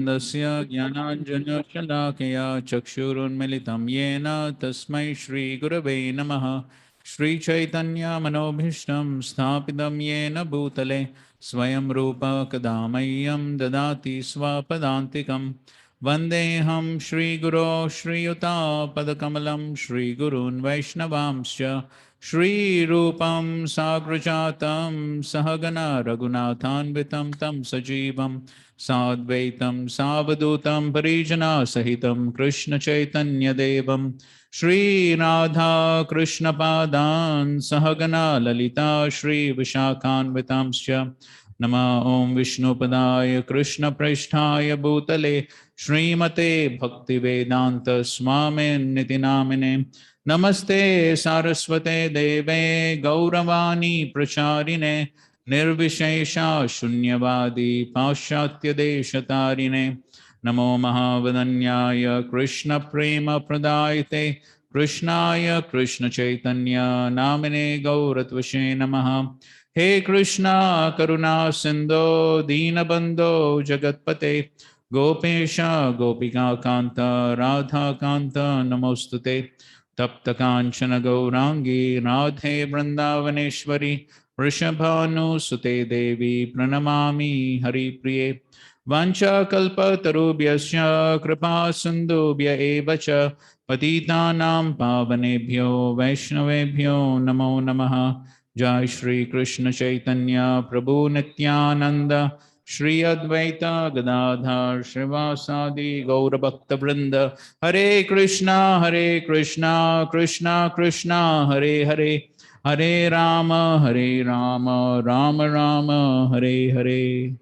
Tasya Jnananjana Chakshurunmilitam Yena Tasmai Shri Gurave Namaha Shri Chaitanya Manobhishtam Sthapitam Yena Bhutale Swayam Rupa Kadamayam Dadati Swapadantikam Vandeham Shri Guru Shri Yuta Padakamalam Shri Gurun Vaishnavamscha Shri Rupam Sagrajatam Sahagana Raghunathanvitam Tam Sajivam Sadvaitam Savadutam Parijana Sahitam Krishna Chaitanya Devam Shri Radha Krishna Padan Sahagana Lalita Shri Vishakhanvitamscha Nama Om Vishnu Padaya Krishna Prasthaya Bhutale Srimate Bhakti Vedanta Swamin Niti Namine Namaste Saraswate Deve Gauravani Pracharine Nirvishesha Shunyavadi Paschatya Deshatarine Namo Mahavadanyaya Krishna Prema Pradayate Krishnaya Krishna Chaitanya Namine Gauratvashe Namaha He Krishna Karuna Sindho Dinabandho Jagatpate Gopesha Gopika Kanta Radha Kanta Namostute Tapta Kanchana Gaurangi Radhe Vrindavaneshwari Vrishabhanu Sute Devi Pranamami Hari Priye Vancha Kalpa Tarubhyasya Kripa Sindhubhya Evacha Patitanam Pavanebhyo Vaishnavebhyo Namo Namaha Jai Shri Krishna Chaitanya Prabhu Nityananda Shri Advaita Gadadhar Shrivasadi Gaura Bhakta Vrinda Hare Krishna Krishna Krishna Hare Hare Hare Rama, Rama Rama, Hare Hare.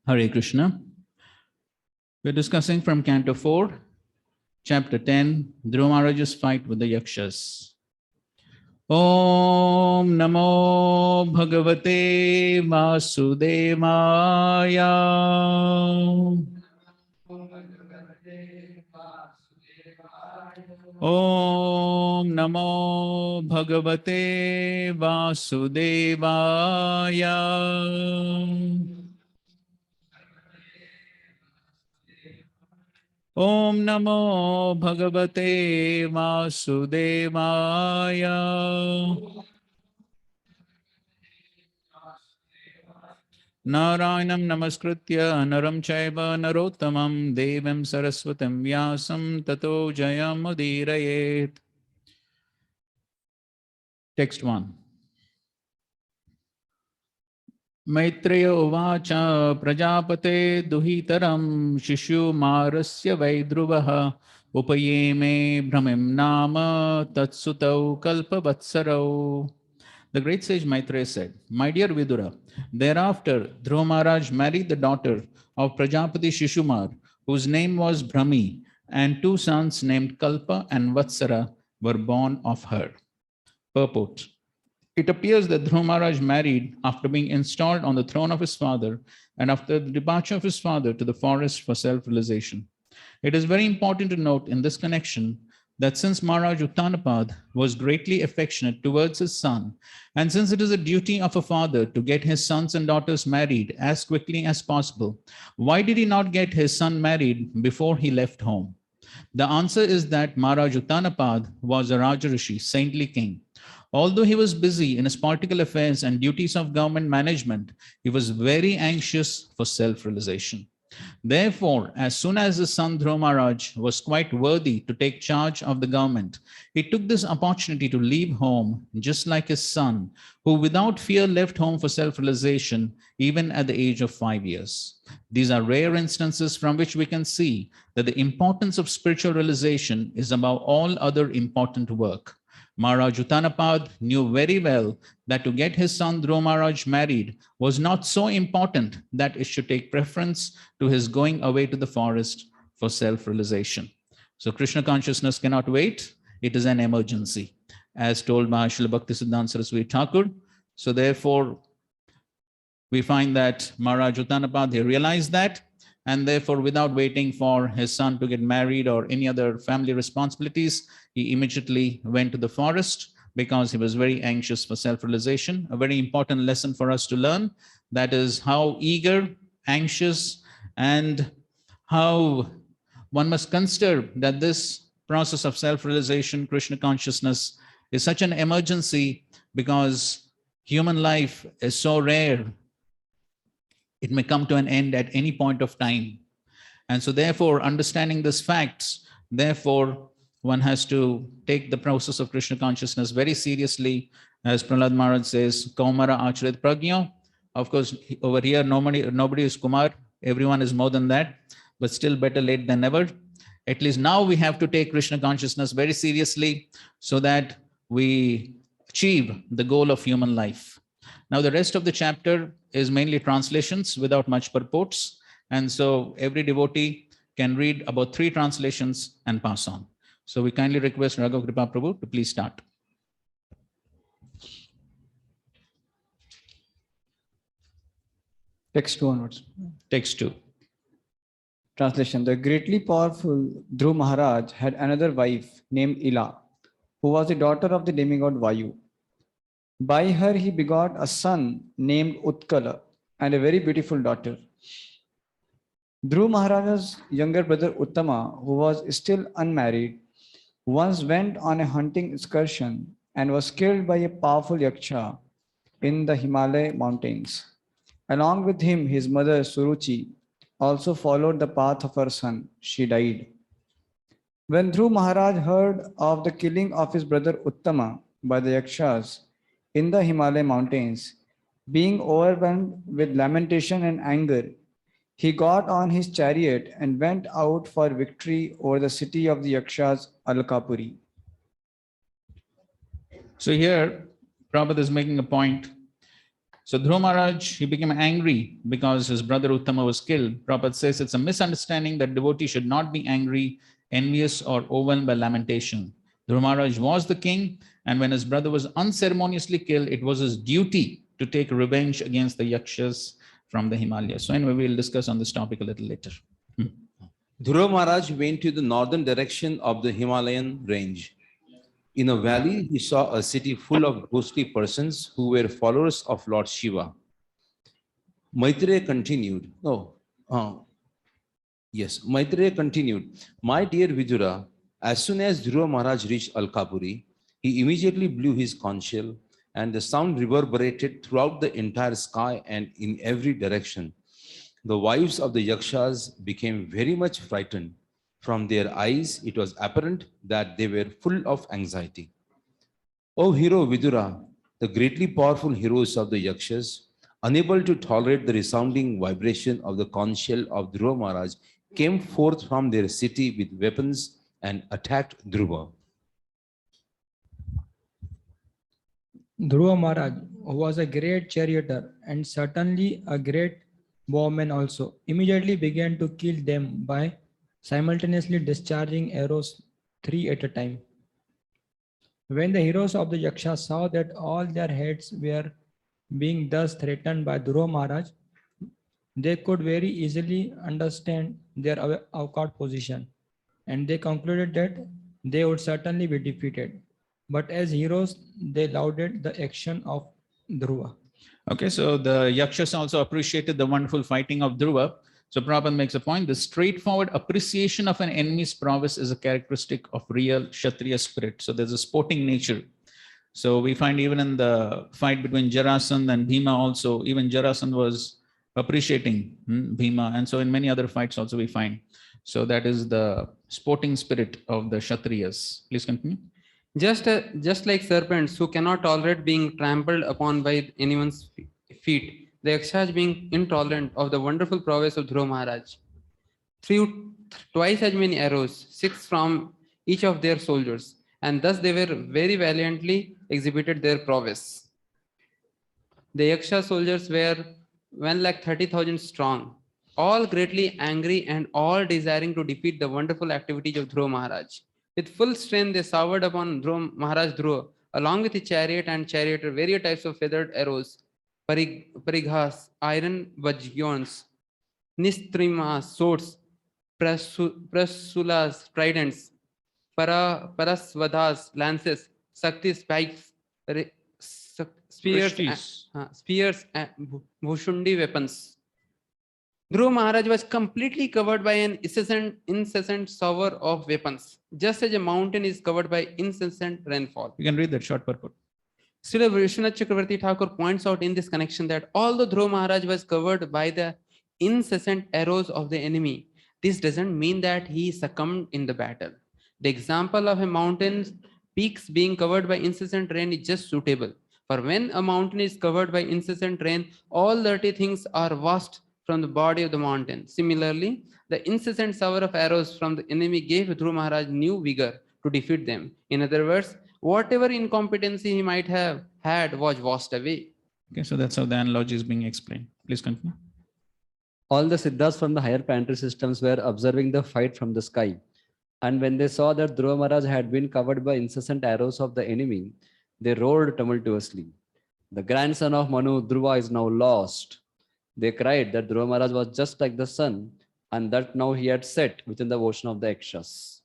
Hare Krishna. We're discussing from Canto 4, Chapter 10, Dhruva Maharaj's fight with the Yakshas. Om Namo Bhagavate Vasudevaya. Om Namo Bhagavate Vasudevaya. Om Namo Bhagavate Vasudevaya. Narayanam Namaskritya Naram Chaiva Narottamam Devim Saraswatam Vyasam Tato Jayam Udirayet. Text 1. Maitreya Uvacha Prajapate Duhitaram Shishu Marasya Vaidruvaha Upayeme Brahmim Nama Tatsutau Kalpavatsarau. The great sage Maitreya said, My dear Vidura, thereafter Dhruva Maharaj married the daughter of Prajapati Shishumar, whose name was Brahmi, and two sons named Kalpa and Vatsara were born of her. Purport. It appears that Dhruva Maharaj married after being installed on the throne of his father and after the departure of his father to the forest for self-realization. It is very important to note in this connection that since Maharaj Uttanapad was greatly affectionate towards his son, and since it is a duty of a father to get his sons and daughters married as quickly as possible, why did he not get his son married before he left home? The answer is that Maharaj Uttanapad was a Rajarishi, saintly king. Although he was busy in his political affairs and duties of government management, he was very anxious for self-realization. Therefore, as soon as his son Dhruva Maharaj was quite worthy to take charge of the government, he took this opportunity to leave home, just like his son, who without fear left home for self-realization, even at the age of 5 years. These are rare instances from which we can see that the importance of spiritual realization is above all other important work. Maharaj Uttanapad knew very well that to get his son Dhruva Maharaj married was not so important that it should take preference to his going away to the forest for self-realization. So Krishna consciousness cannot wait. It is an emergency, as told by Srila Bhaktisiddhanta Saraswati Thakur. So therefore, we find that Maharaj Uttanapad, he realized that, and therefore, without waiting for his son to get married or any other family responsibilities, he immediately went to the forest because he was very anxious for self-realization. A very important lesson for us to learn, that is how eager, anxious, and how one must consider that this process of self-realization, Krishna consciousness, is such an emergency because human life is so rare. It may come to an end at any point of time. And so therefore, understanding these facts, therefore, one has to take the process of Krishna consciousness very seriously. As Prahlad Maharaj says, Kaumara Acharit Pragyo. Of course, over here, nobody is Kumar. Everyone is more than that, but still better late than never. At least now we have to take Krishna consciousness very seriously so that we achieve the goal of human life. Now, the rest of the chapter is mainly translations without much purports. And so every devotee can read about 3 translations and pass on. So we kindly request Raghav Kripa Prabhu to please start. Text 2 onwards. Text 2. Translation. The greatly powerful Dhruva Maharaj had another wife named Ila, who was the daughter of the demigod Vayu. By her he begot a son named Utkala and a very beautiful daughter. Dhruva Maharaj's younger brother Uttama, who was still unmarried, once went on a hunting excursion and was killed by a powerful yaksha in the Himalaya mountains. Along with him, his mother Suruchi also followed the path of her son. She died. When Dhruva Maharaj heard of the killing of his brother Uttama by the yakshas in the Himalaya mountains, being overwhelmed with lamentation and anger, he got on his chariot and went out for victory over the city of the yakshas, Alkapuri. So here, Prabhupada is making a point. So Dhruva Maharaj, he became angry because his brother Uttama was killed. Prabhupada says it's a misunderstanding that devotee should not be angry, envious, or overwhelmed by lamentation. Dhruva Maharaj was the king, and when his brother was unceremoniously killed, it was his duty to take revenge against the yakshas from the Himalayas. So anyway, we'll discuss on this topic a little later. Dhruva Maharaj went to the northern direction of the Himalayan range. In a valley, he saw a city full of ghostly persons who were followers of Lord Shiva. Maitreya continued, Maitreya continued, my dear Vidura, as soon as Dhruva Maharaj reached Alkapuri, he immediately blew his conch shell, and the sound reverberated throughout the entire sky and in every direction. The wives of the yakshas became very much frightened. From their eyes, it was apparent that they were full of anxiety. O hero Vidura, the greatly powerful heroes of the yakshas, unable to tolerate the resounding vibration of the conch shell of Dhruva Maharaj, came forth from their city with weapons and attacked Dhruva. Dhruva Maharaj, who was a great charioteer and certainly a great bowman also, immediately began to kill them by simultaneously discharging arrows 3 at a time. When the heroes of the Yaksha saw that all their heads were being thus threatened by Dhruva Maharaj, they could very easily understand their avkat position, and they concluded that they would certainly be defeated. But as heroes, they lauded the action of Dhruva. Okay, so the Yakshas also appreciated the wonderful fighting of Dhruva. So Prabhupada makes a point, the straightforward appreciation of an enemy's prowess is a characteristic of real Kshatriya spirit. So there's a sporting nature. So we find even in the fight between Jarasandha and Bhima also, even Jarasandha was appreciating Bhima. And so in many other fights also we find. So that is the sporting spirit of the Kshatriyas. Please continue. Just like serpents who cannot tolerate being trampled upon by anyone's feet, the Yakshas being intolerant of the wonderful prowess of Dhruva Maharaj, threw twice as many arrows, 6 from each of their soldiers, and thus they were very valiantly exhibited their prowess. The Yaksha soldiers were 130,000 strong, all greatly angry and all desiring to defeat the wonderful activities of Dhruva Maharaj. With full strength, they showered upon Maharaj Dhruva, along with his chariot and charioteer, various types of feathered arrows, parighas, iron vajyons, nistrimas, swords, prasulas, tridents, parasvadas, lances, sakti spikes, spears, and bhushundi weapons. Dhruva Maharaj was completely covered by an incessant shower of weapons, just as a mountain is covered by incessant rainfall. You can read that short purport. Srila Vishwanath Chakravarti Thakur points out in this connection that although Dhruva Maharaj was covered by the incessant arrows of the enemy, this doesn't mean that he succumbed in the battle. The example of a mountain's peaks being covered by incessant rain is just suitable. For when a mountain is covered by incessant rain, all dirty things are washed from the body of the mountain. Similarly, the incessant shower of arrows from the enemy gave Dhruva Maharaj new vigor to defeat them. In other words, whatever incompetency he might have had was washed away. Okay, so that's how the analogy is being explained. Please continue. All the Siddhas from the higher planetary systems were observing the fight from the sky. And when they saw that Dhruva Maharaj had been covered by incessant arrows of the enemy, they roared tumultuously. The grandson of Manu, Dhruva, is now lost. They cried that Dhruva Maharaj was just like the sun, and that now he had set within the ocean of the Ekshas.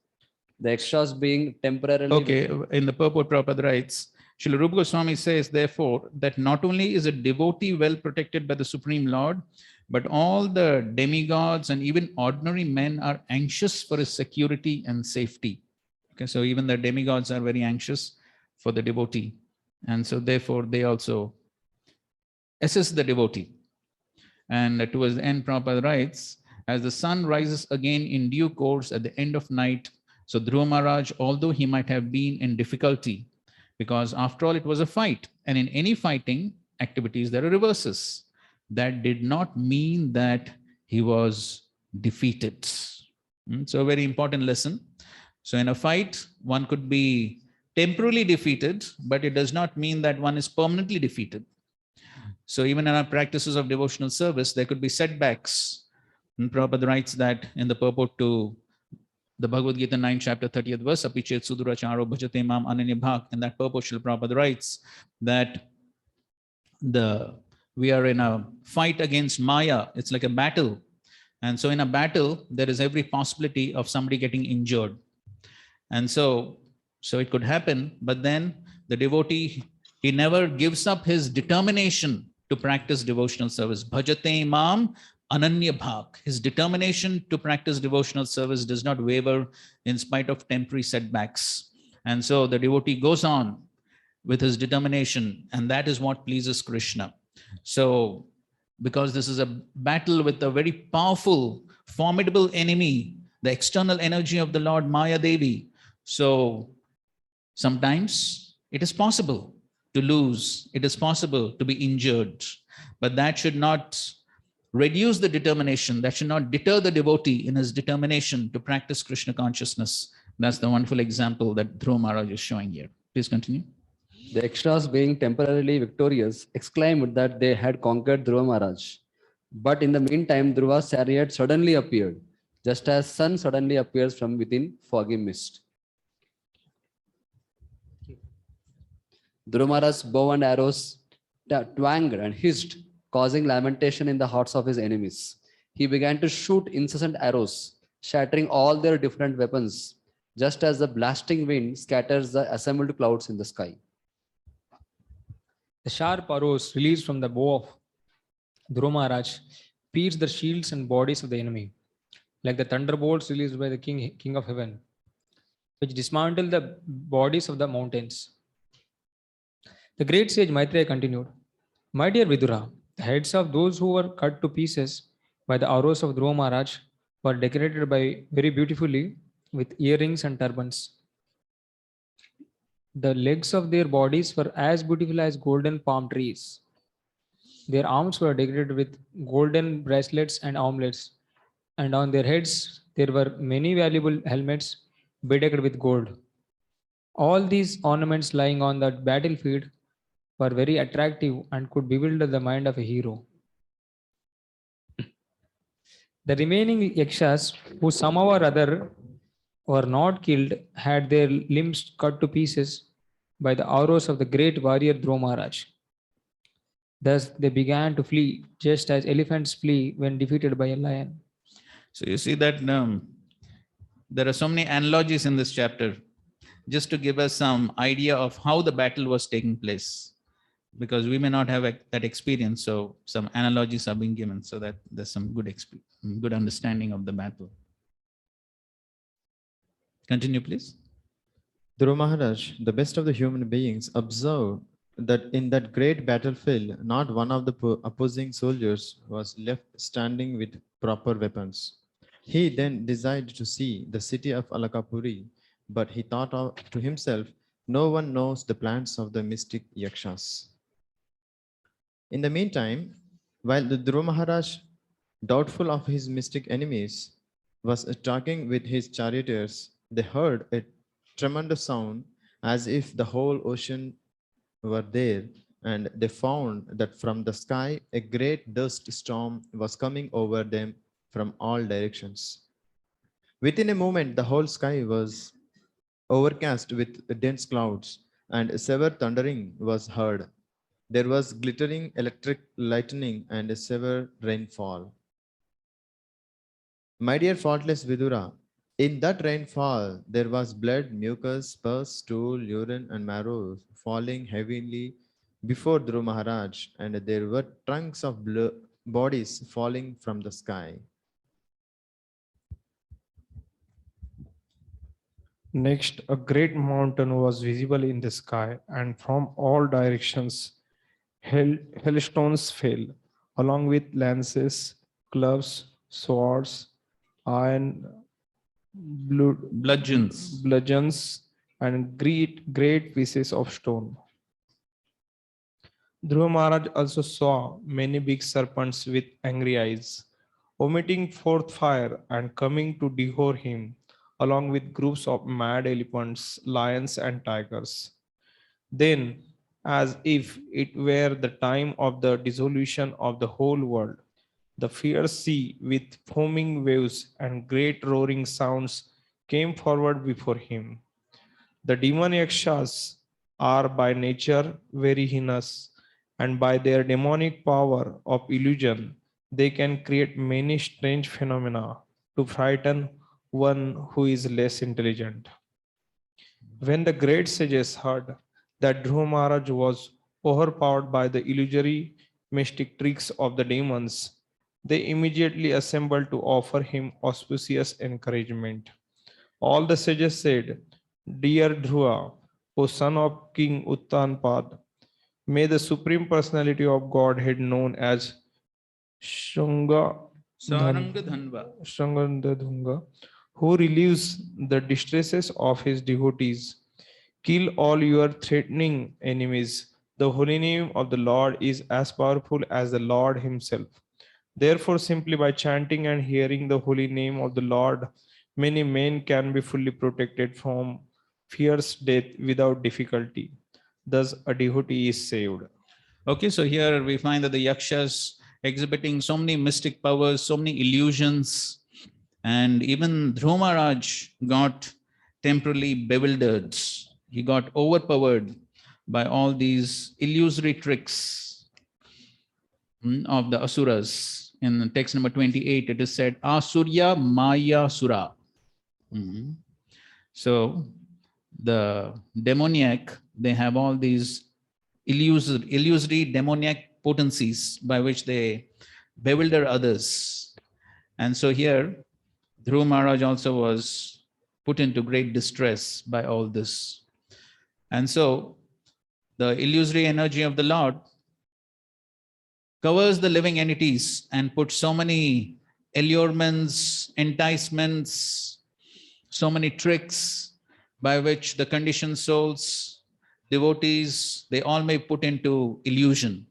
The Ekshas being temporarily... Okay, in the purport, Prabhupada writes, Srila Rupa Goswami says, therefore, that not only is a devotee well protected by the Supreme Lord, but all the demigods and even ordinary men are anxious for his security and safety. Okay, so even the demigods are very anxious for the devotee. And so therefore, they also assist the devotee. And towards the end, Prabhupada writes, as the sun rises again in due course at the end of night, so Dhruva Maharaj, although he might have been in difficulty, because after all, it was a fight. And in any fighting activities, there are reverses. That did not mean that he was defeated. So a very important lesson. So in a fight, one could be temporarily defeated, but it does not mean that one is permanently defeated. So even in our practices of devotional service, there could be setbacks. And Prabhupada writes that in the purport to the Bhagavad Gita 9, chapter 30th verse, Apichet Suduracharo Bhajate Mam Ananya Bhak. In that purport, Srila Prabhupada writes that we are in a fight against Maya. It's like a battle. And so in a battle, there is every possibility of somebody getting injured. And so it could happen, but then the devotee, he never gives up his determination to practice devotional service. Bhajate Mam Ananya Bhak. His determination to practice devotional service does not waver in spite of temporary setbacks. And so the devotee goes on with his determination, and that is what pleases Krishna. So, because this is a battle with a very powerful, formidable enemy, the external energy of the Lord Maya Devi. So, sometimes it is possible to lose, it is possible to be injured, but that should not reduce the determination, that should not deter the devotee in his determination to practice Krishna consciousness. That's the wonderful example that Dhruva Maharaj is showing here. Please continue. The Ekshas, being temporarily victorious, exclaimed that they had conquered Dhruva Maharaj. But in the meantime, Dhruva's chariot suddenly appeared, just as sun suddenly appears from within foggy mist. Dhruva Maharaj's bow and arrows twanged and hissed, causing lamentation in the hearts of his enemies. He began to shoot incessant arrows, shattering all their different weapons, just as the blasting wind scatters the assembled clouds in the sky. The sharp arrows released from the bow of Dhruva Maharaj pierced the shields and bodies of the enemy, like the thunderbolts released by the King of Heaven, which dismantled the bodies of the mountains. The great sage Maitreya continued, "My dear Vidura, the heads of those who were cut to pieces by the arrows of Dhruva Maharaj were decorated very beautifully with earrings and turbans. The legs of their bodies were as beautiful as golden palm trees. Their arms were decorated with golden bracelets and armlets, and on their heads there were many valuable helmets bedecked with gold. All these ornaments lying on the battlefield were very attractive and could bewilder the mind of a hero. The remaining Yakshas, who somehow or other were not killed, had their limbs cut to pieces by the arrows of the great warrior Dhruva Maharaj. Thus they began to flee, just as elephants flee when defeated by a lion." So you see that there are so many analogies in this chapter, just to give us some idea of how the battle was taking place. because we may not have that experience. So some analogies are being given so that there's some good understanding of the battle. Continue, please. Dhruva Maharaj, the best of the human beings, observed that in that great battlefield, not one of the opposing soldiers was left standing with proper weapons. He then desired to see the city of Alakapuri, but he thought to himself, no one knows the plans of the mystic Yakshas. In the meantime, while the Dhruva Maharaj, doubtful of his mystic enemies, was talking with his charioteers, they heard a tremendous sound as if the whole ocean were there, and they found that from the sky a great dust storm was coming over them from all directions. Within a moment, the whole sky was overcast with dense clouds, and severe thundering was heard. There was glittering electric lightning and a severe rainfall. My dear faultless Vidura, in that rainfall there was blood, mucus, pus, stool, urine, and marrow falling heavily before Dhruva Maharaj, and there were trunks of bodies falling from the sky. Next, a great mountain was visible in the sky, and from all directions, hailstones fell, along with lances, clubs, swords, iron bludgeons, and great pieces of stone. Dhruva Maharaj also saw many big serpents with angry eyes, vomiting forth fire and coming to devour him, along with groups of mad elephants, lions, and tigers. Then, as if it were the time of the dissolution of the whole world, the fierce sea with foaming waves and great roaring sounds came forward before him. The demon yakshas are by nature very heinous, and by their demonic power of illusion, they can create many strange phenomena to frighten one who is less intelligent. When the great sages heard that Dhruva Maharaj was overpowered by the illusory mystic tricks of the demons, they immediately assembled to offer him auspicious encouragement. All the sages said, Dear Dhruva, O son of King Uttanpad, may the Supreme Personality of Godhead known as Shrangadhanva, who relieves the distresses of his devotees, kill all your threatening enemies. The holy name of the Lord is as powerful as the Lord himself. Therefore, simply by chanting and hearing the holy name of the Lord, many men can be fully protected from fierce death without difficulty. Thus, a devotee is saved. Okay, so here we find that the yakshas exhibiting so many mystic powers, so many illusions, and even Dhruva Maharaj got temporarily bewildered. He got overpowered by all these illusory tricks of the asuras. In text number 28, it is said, Asurya Maya Sura. So the demoniac, they have all these illusory demoniac potencies by which they bewilder others. And so here, Dhruva Maharaj also was put into great distress by all this. And so the illusory energy of the Lord covers the living entities and puts so many allurements, enticements, so many tricks by which the conditioned souls, devotees, they all may put into illusion.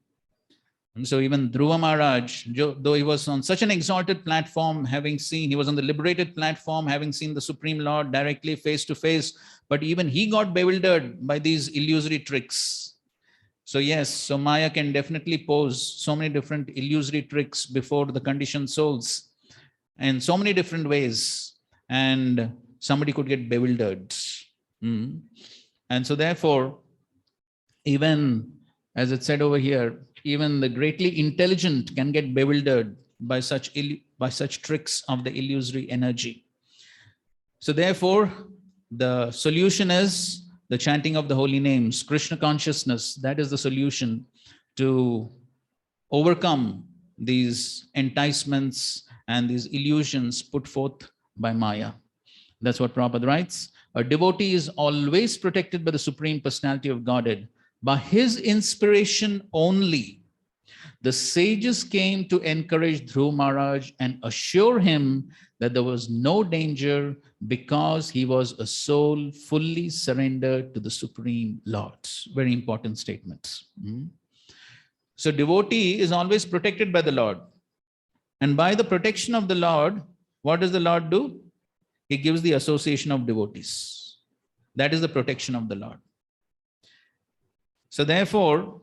And so even Dhruva Maharaj, though he was on such an exalted platform, he was on the liberated platform, having seen the Supreme Lord directly face to face, but even he got bewildered by these illusory tricks. So yes, so Maya can definitely pose so many different illusory tricks before the conditioned souls in so many different ways, and somebody could get bewildered. And so therefore, even as it said over here, even the greatly intelligent can get bewildered by such tricks of the illusory energy. So therefore, the solution is the chanting of the holy names, Krishna consciousness, that is the solution to overcome these enticements and these illusions put forth by Maya. That's what Prabhupada writes. A devotee is always protected by the Supreme Personality of Godhead. By his inspiration only, the sages came to encourage Dhruva Maharaj and assure him that there was no danger because he was a soul fully surrendered to the Supreme Lord. Very important statement. So devotee is always protected by the Lord. And by the protection of the Lord, what does the Lord do? He gives the association of devotees. That is the protection of the Lord. So therefore,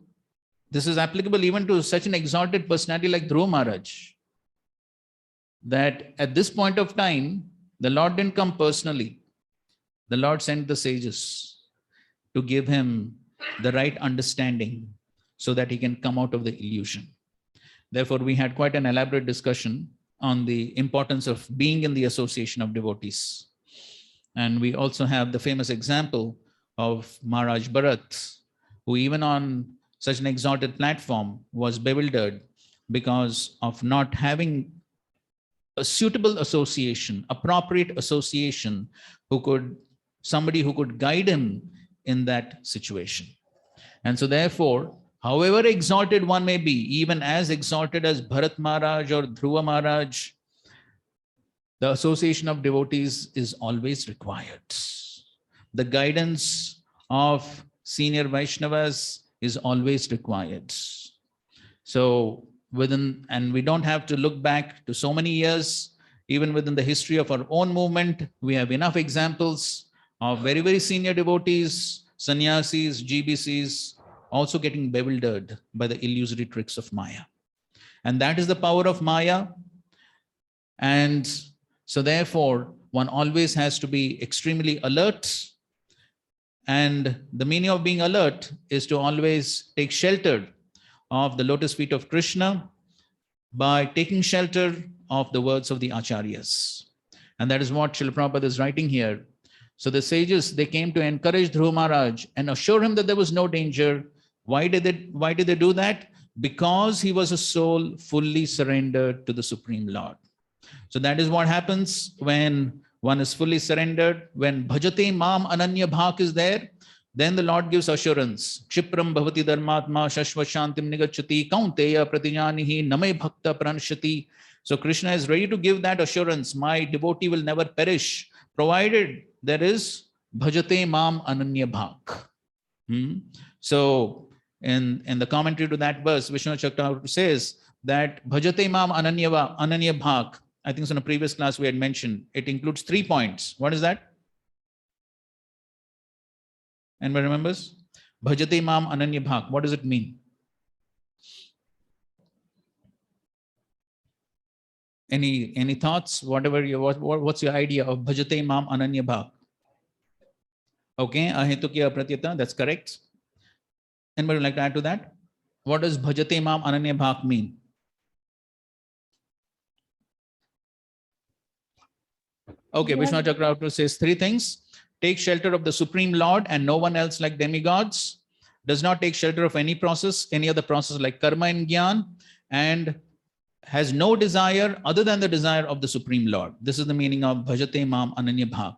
this is applicable even to such an exalted personality like Dhruva Maharaj, that at this point of time, the Lord didn't come personally. The Lord sent the sages to give him the right understanding so that he can come out of the illusion. Therefore, we had quite an elaborate discussion on the importance of being in the association of devotees. And we also have the famous example of Maharaj Bharat, who even on such an exalted platform was bewildered because of not having a suitable association, appropriate association, somebody who could guide him in that situation. And so therefore, however exalted one may be, even as exalted as Bharat Maharaj or Dhruva Maharaj, the association of devotees is always required. The guidance of senior Vaishnavas is always required. So and we don't have to look back to so many years, even within the history of our own movement, we have enough examples of very, very senior devotees, sannyasis, GBCs, also getting bewildered by the illusory tricks of Maya. And that is the power of Maya. And so therefore, one always has to be extremely alert. And the meaning of being alert is to always take shelter of the lotus feet of Krishna by taking shelter of the words of the Acharyas. And that is what Srila Prabhupada is writing here. So the sages, they came to encourage Dhruva Maharaj and assure him that there was no danger. Why did they do that? Because he was a soul fully surrendered to the Supreme Lord. So that is what happens when one is fully surrendered. When bhajate mam ananya bhak is there, then the Lord gives assurance. Kshipram bhavati dharmatma shashvat shantim nigachati kaunteya pratijanihi name bhakta pranshati. So Krishna is ready to give that assurance. My devotee will never perish, provided there is bhajate mam ananya bhak. So in the commentary to that verse, Vishnu Chakravarti says that bhajate mam ananya bhak, I think in a previous class we had mentioned, it includes 3 points. What is that? Anybody remembers? Bhajate mam ananya bhak. What does it mean? Any thoughts? What's your idea of bhajate mam ananya bhak? Okay, ahetukya pratyata, that's correct. Anybody would like to add to that? What does bhajate mam ananya bhak mean? Okay, Vishnu Chakravarti says 3 things. Take shelter of the Supreme Lord and no one else like demigods. Does not take shelter of any process, any other process like karma and jnana, and has no desire other than the desire of the Supreme Lord. This is the meaning of bhajate mam ananya bhak.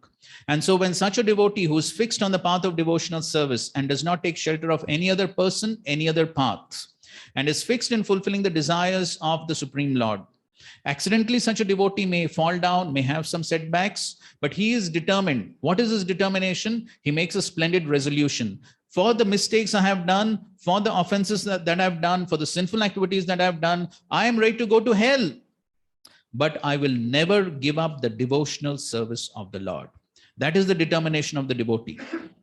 And so when such a devotee who is fixed on the path of devotional service and does not take shelter of any other person, any other path, and is fixed in fulfilling the desires of the Supreme Lord, accidentally such a devotee may fall down, may have some setbacks, but he is determined. What is his determination? He makes a splendid resolution. For the mistakes I have done, for the offenses that I have done, for the sinful activities that I have done, I am ready to go to hell. But I will never give up the devotional service of the Lord. That is the determination of the devotee.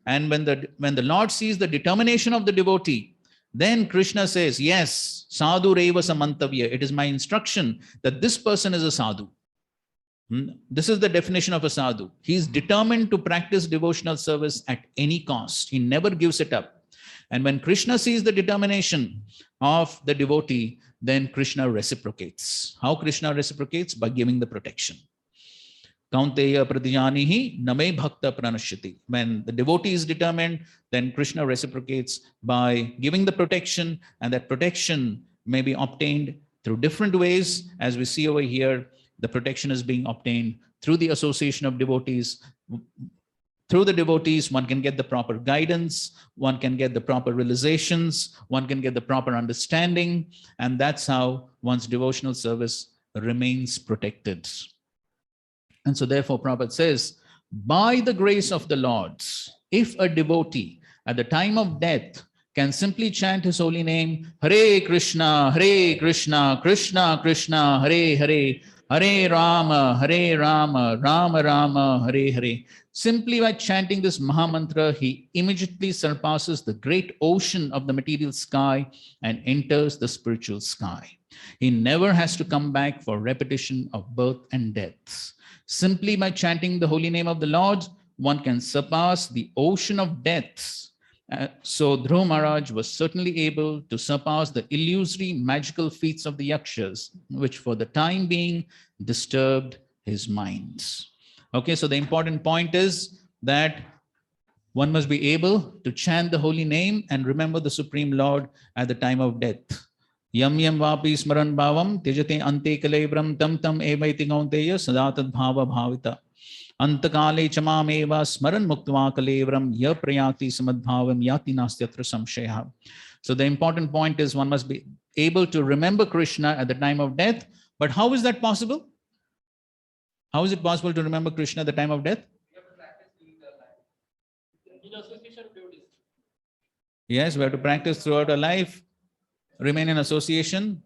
And when the Lord sees the determination of the devotee, then Krishna says, yes, sadhu reva samantavya. It is my instruction that this person is a sadhu. This is the definition of a sadhu. He is determined to practice devotional service at any cost. He never gives it up. And when Krishna sees the determination of the devotee, then Krishna reciprocates. How Krishna reciprocates? By giving the protection. Kaunteya pratijanihi name bhakta pranashyati. When the devotee is determined, then Krishna reciprocates by giving the protection, and that protection may be obtained through different ways. As we see over here, the protection is being obtained through the association of devotees. Through the devotees, one can get the proper guidance, one can get the proper realizations, one can get the proper understanding, and that's how one's devotional service remains protected. And so therefore, Prabhupada says, by the grace of the Lord, if a devotee at the time of death can simply chant his holy name, Hare Krishna, Krishna Krishna, Hare Hare, Hare Rama, Rama Rama, Hare Hare. Simply by chanting this Mahamantra, he immediately surpasses the great ocean of the material sky and enters the spiritual sky. He never has to come back for repetition of birth and death. Simply by chanting the holy name of the Lord, one can surpass the ocean of death. So Dhruva Maharaj was certainly able to surpass the illusory magical feats of the yakshas, which for the time being disturbed his mind. Okay, so the important point is that one must be able to chant the holy name and remember the Supreme Lord at the time of death. Yam yam vapi smaran bhavam tejate ante kalebram tam tam evaiti gaunteya sadatad bhava bhavita. Antakale chamam eva smaran muktva kalevram ya prayati samadbhavam yati nastyatra samshaya. So the important point is one must be able to remember Krishna at the time of death. But how is that possible? How is it possible to remember Krishna at the time of death? Yes, we have to practice throughout our life. Remain in association.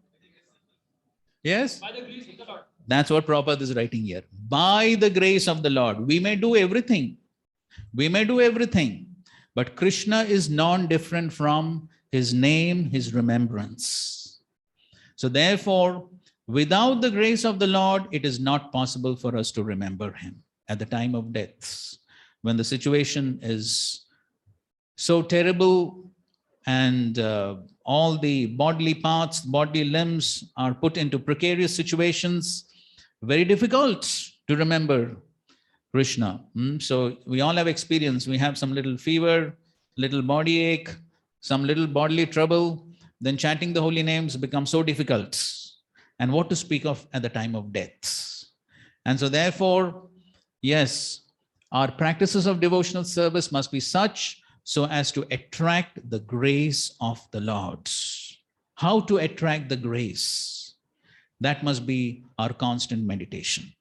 Yes? By the grace of the Lord. That's what Prabhupada is writing here. By the grace of the Lord. We may do everything. We may do everything. But Krishna is non-different from his name, his remembrance. So therefore, without the grace of the Lord, it is not possible for us to remember him at the time of death. When the situation is so terrible and all the bodily parts, bodily limbs are put into precarious situations, very difficult to remember Krishna. So we all have experience. We have some little fever, little body ache, some little bodily trouble. Then chanting the holy names becomes so difficult. And what to speak of at the time of death. And so therefore, yes, our practices of devotional service must be such so as to attract the grace of the Lord. How to attract the grace? That must be our constant meditation.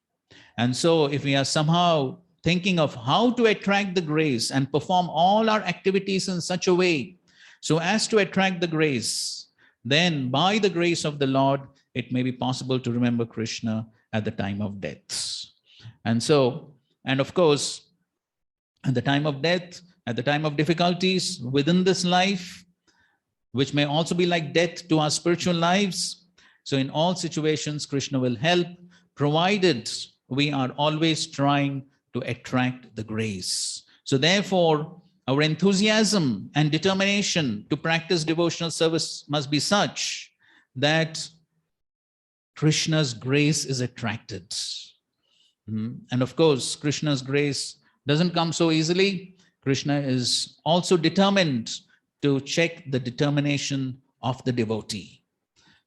And so if we are somehow thinking of how to attract the grace and perform all our activities in such a way so as to attract the grace, then by the grace of the Lord, it may be possible to remember Krishna at the time of death. And so, and of course, at the time of death, at the time of difficulties within this life, which may also be like death to our spiritual lives. So in all situations, Krishna will help, provided we are always trying to attract the grace. So therefore, our enthusiasm and determination to practice devotional service must be such that Krishna's grace is attracted. And of course, Krishna's grace doesn't come so easily. Krishna is also determined to check the determination of the devotee.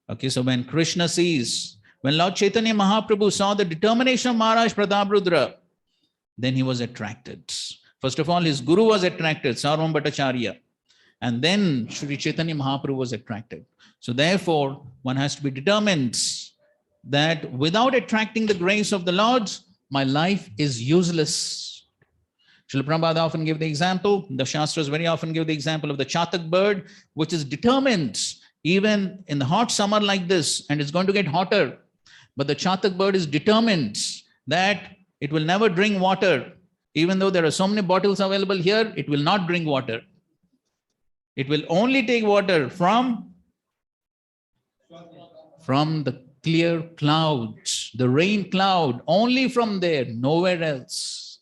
Okay, so when Krishna sees, when Lord Chaitanya Mahaprabhu saw the determination of Maharaj Prataprudra, then he was attracted. First of all, his guru was attracted, Sarvam Bhattacharya. And then Sri Chaitanya Mahaprabhu was attracted. So therefore, one has to be determined that without attracting the grace of the Lord, my life is useless. Srila Prabhupada often give the example, the Shastras very often give the example of the chatak bird, which is determined even in the hot summer like this, and it's going to get hotter. But the chatak bird is determined that it will never drink water. Even though there are so many bottles available here, it will not drink water. It will only take water from the clear clouds, the rain cloud, only from there, nowhere else.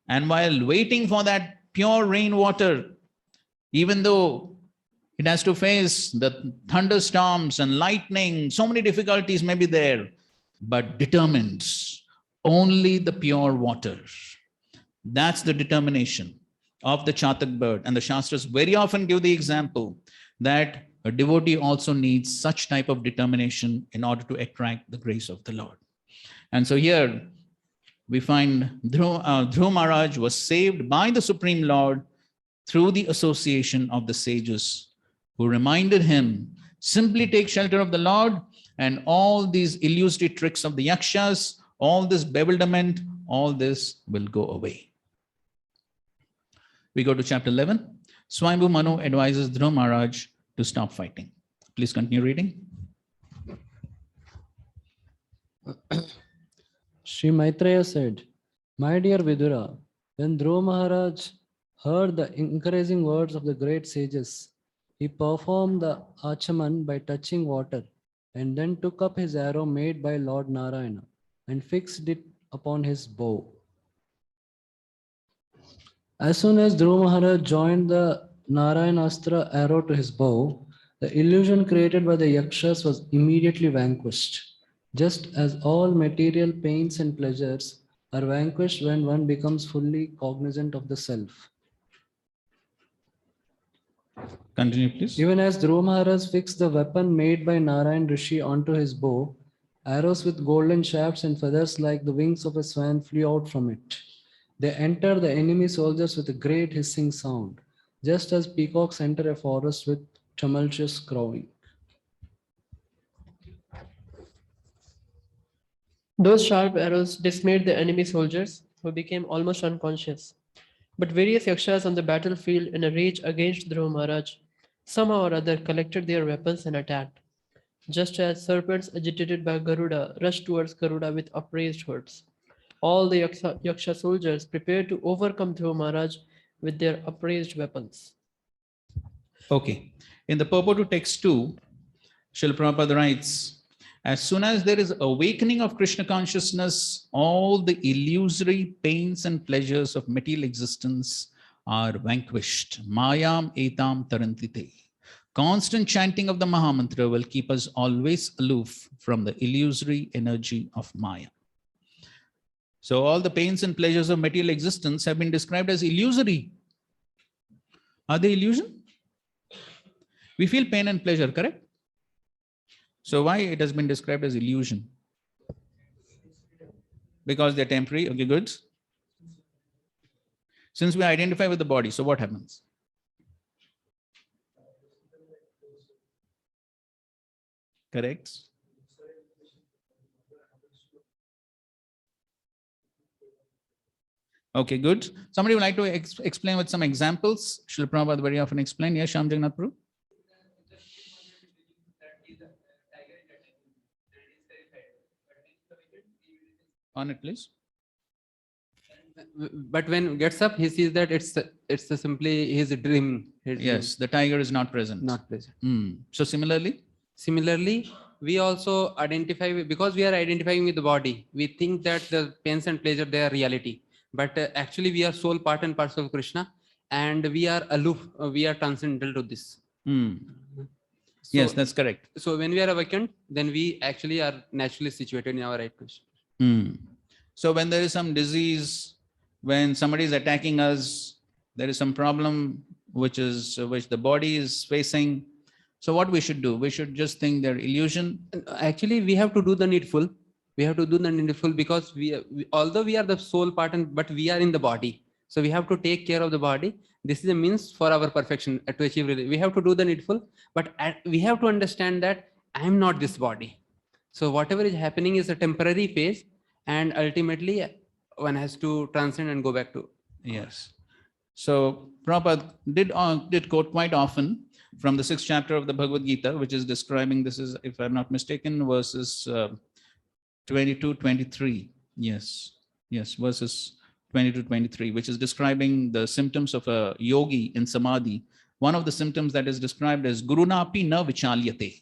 And while waiting for that pure rainwater, even though it has to face the thunderstorms and lightning, so many difficulties may be there, but determined, only the pure water. That's the determination of the Chatak bird. And the Shastras very often give the example that a devotee also needs such type of determination in order to attract the grace of the Lord. And so here we find Dhruva Maharaj was saved by the Supreme Lord through the association of the sages who reminded him, simply take shelter of the Lord and all these illusory tricks of the yakshas, all this bewilderment, all this will go away. We go to chapter 11. Swayambhu Manu advises Dhruva Maharaj to stop fighting. Please continue reading. Sri Maitreya said, "My dear Vidura, when Dhruva Maharaj heard the encouraging words of the great sages, he performed the achaman by touching water and then took up his arrow made by Lord Narayana and fixed it upon his bow. As soon as Dhruva Maharaj joined the Narayanastra arrow to his bow, the illusion created by the yakshas was immediately vanquished. Just as all material pains and pleasures are vanquished when one becomes fully cognizant of the self. Continue, please. Even as Dhruva Maharaj fixed the weapon made by Narayan Rishi onto his bow, arrows with golden shafts and feathers like the wings of a swan flew out from it. They entered the enemy soldiers with a great hissing sound, just as peacocks enter a forest with tumultuous crowing. Those sharp arrows dismayed the enemy soldiers, who became almost unconscious. But various yakshas on the battlefield, in a rage against Dhruva Maharaj, somehow or other collected their weapons and attacked. Just as serpents agitated by Garuda rushed towards Garuda with upraised hoods, all the yaksha soldiers prepared to overcome Dhruva Maharaj with their upraised weapons. Okay. In the purport to text 2, Srila Prabhupada writes, as soon as there is awakening of Krishna consciousness, all the illusory pains and pleasures of material existence are vanquished. Mayam etam tarantite. Constant chanting of the Mahamantra will keep us always aloof from the illusory energy of Maya. So all the pains and pleasures of material existence have been described as illusory. Are they illusion? We feel pain and pleasure, correct? So why it has been described as illusion? Because they're temporary. Okay, good. Since we identify with the body, so what happens? Correct. Okay, good. Somebody would like to explain with some examples. Srila Prabhupada very often explain. Yes, Shyam Jagannath Prabhu. On it, please. But when gets up, he sees that it's simply his dream. Yes, the tiger is not present. Not present. So similarly, we also identify because we are identifying with the body. We think that the pains and pleasure, they are reality. But actually, we are soul part and parcel of Krishna, and we are aloof. We are transcendental to this. So, yes, that's correct. So when we are awakened, then we actually are naturally situated in our right position. So when there is some disease, when somebody is attacking us, there is some problem which the body is facing. So what we should do? We should just think they're illusion. Actually, we have to do the needful. We have to do the needful because although we are the soul part, but we are in the body. So we have to take care of the body. This is a means for our perfection to achieve. We have to do the needful, but we have to understand that I am not this body. So whatever is happening is a temporary phase, and ultimately one has to transcend and go back to. Yes. So Prabhupada did quote quite often from the 6th chapter of the Bhagavad Gita, which is describing, this is, if I'm not mistaken, verses 22-23. Yes, verses 22-23, which is describing the symptoms of a yogi in samadhi. One of the symptoms that is described as gurunapi na vichalyate.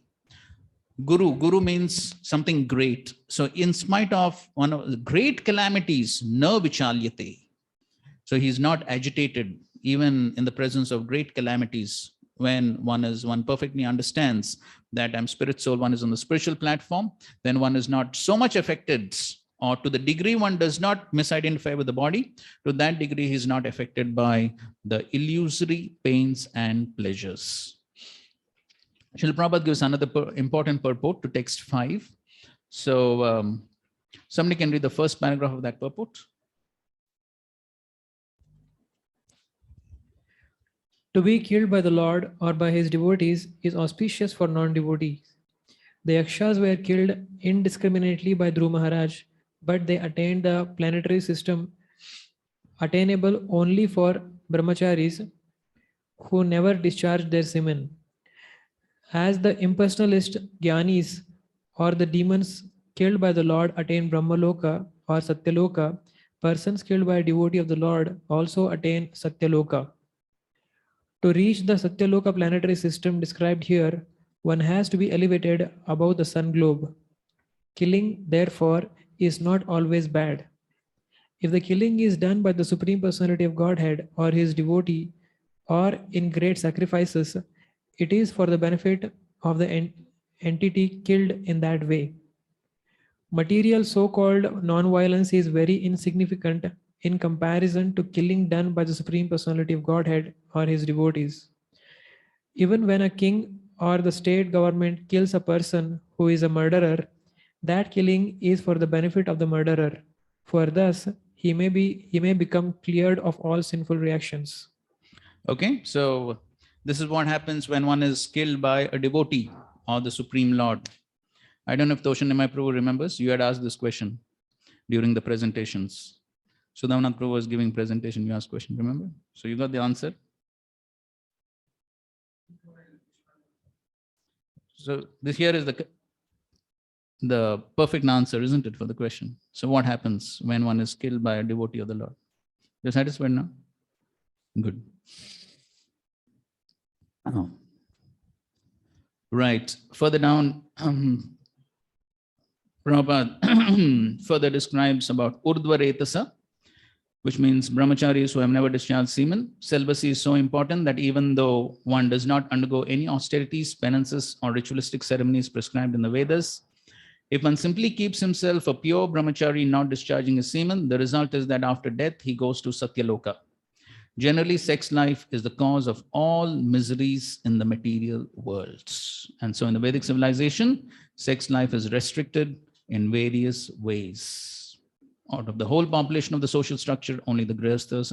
Guru means something great. So in spite of one of the great calamities, na vichalyate. So he's not agitated even in the presence of great calamities. When one perfectly understands that I'm spirit soul, one is on the spiritual platform, then one is not so much affected or to the degree one does not misidentify with the body, to that degree he is not affected by the illusory pains and pleasures. Srila Prabhupada gives another important purport to text 5. So somebody can read the first paragraph of that purport. To be killed by the Lord or by his devotees is auspicious for non-devotees. The Yakshas were killed indiscriminately by Dhruva Maharaj, but they attained the planetary system attainable only for brahmacharis who never discharged their semen. As the impersonalist Gyanis or the demons killed by the Lord attain Brahmaloka or Satyaloka, persons killed by a devotee of the Lord also attain Satyaloka. To reach the Satyaloka planetary system described here, one has to be elevated above the sun globe. Killing, therefore, is not always bad. If the killing is done by the Supreme Personality of Godhead or his devotee, or in great sacrifices, it is for the benefit of the entity killed in that way. Material so-called non-violence is very insignificant in comparison to killing done by the Supreme Personality of Godhead or his devotees. Even when a king or the state government kills a person who is a murderer, that killing is for the benefit of the murderer, for thus he may become cleared of all sinful reactions. Okay, so this is what happens when one is killed by a devotee or the Supreme Lord. I don't know if Toshan Nimai Prabhu remembers, you had asked this question during the presentations. Sudhavnath Prabhu was giving presentation, you asked question, remember? So you got the answer. So this here is the perfect answer, isn't it, for the question? So what happens when one is killed by a devotee of the Lord? You're satisfied now? Good. Oh. Right. Further down, Prabhupada further describes about Urdhva-retasa, which means brahmacharis who have never discharged semen. Celibacy is so important that even though one does not undergo any austerities, penances, or ritualistic ceremonies prescribed in the Vedas, if one simply keeps himself a pure brahmachari not discharging his semen, the result is that after death, he goes to Satyaloka. Generally, sex life is the cause of all miseries in the material world. And so in the Vedic civilization, sex life is restricted in various ways. Out of the whole population of the social structure, only the grihasthas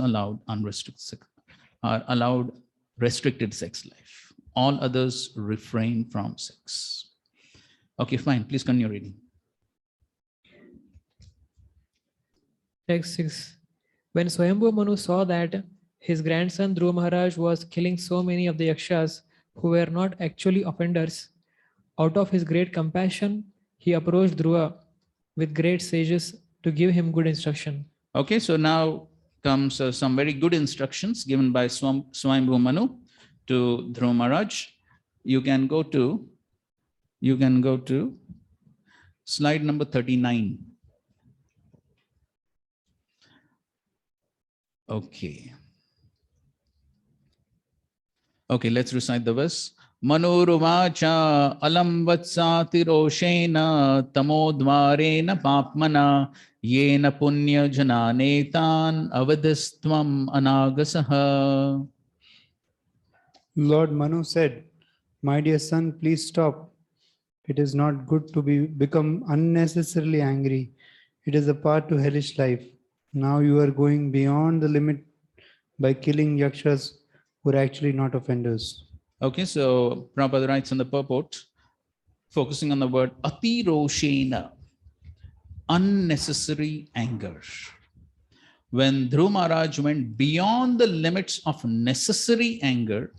are allowed restricted sex life. All others refrain from sex. Okay, fine. Please continue reading. Text 6. When Swayambhu Manu saw that his grandson Dhruva Maharaj was killing so many of the Yakshas who were not actually offenders, out of his great compassion, he approached Dhruva with great sages to give him good instruction. Okay, so now comes some very good instructions given by Swayambhu Manu to Dhruva Maharaj. You can go to slide number 39. Okay, let's recite the verse. Manuruvacha alam vatsaatiroshena tamodvarena papmana yena punya jananetan avadhistvam anagasaha. Lord Manu said, "My dear son, please stop. It is not good to become unnecessarily angry. It is a path to hellish life. Now you are going beyond the limit by killing yakshas who are actually not offenders." Okay, so Prabhupada writes in the purport, focusing on the word atiroshena, unnecessary anger. When Dhruva Maharaj went beyond the limits of necessary anger,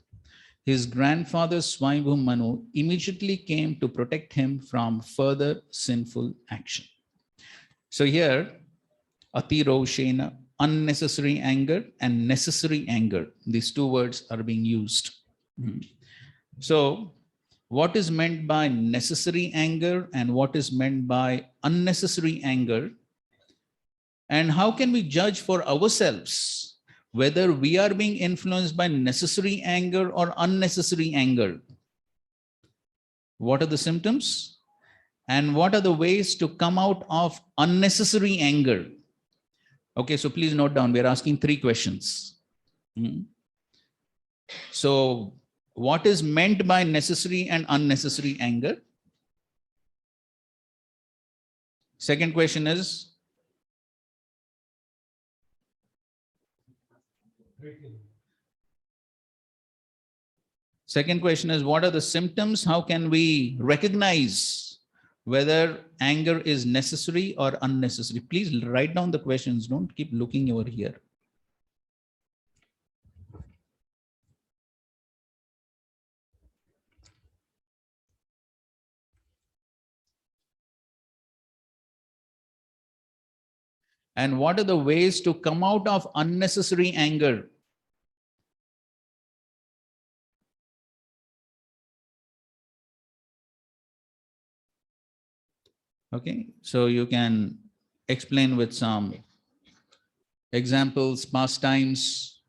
his grandfather Swayambhu Manu immediately came to protect him from further sinful action. So here, atiroshena, unnecessary anger, and necessary anger, these two words are being used. So what is meant by necessary anger and what is meant by unnecessary anger? And how can we judge for ourselves whether we are being influenced by necessary anger or unnecessary anger? What are the symptoms? And what are the ways to come out of unnecessary anger? Okay, so please note down, we're asking 3 questions. So what is meant by necessary and unnecessary anger? Second question is, what are the symptoms? How can we recognize whether anger is necessary or unnecessary? Please write down the questions. Don't keep looking over here. And what are the ways to come out of unnecessary anger? Okay, so you can explain with some examples, pastimes.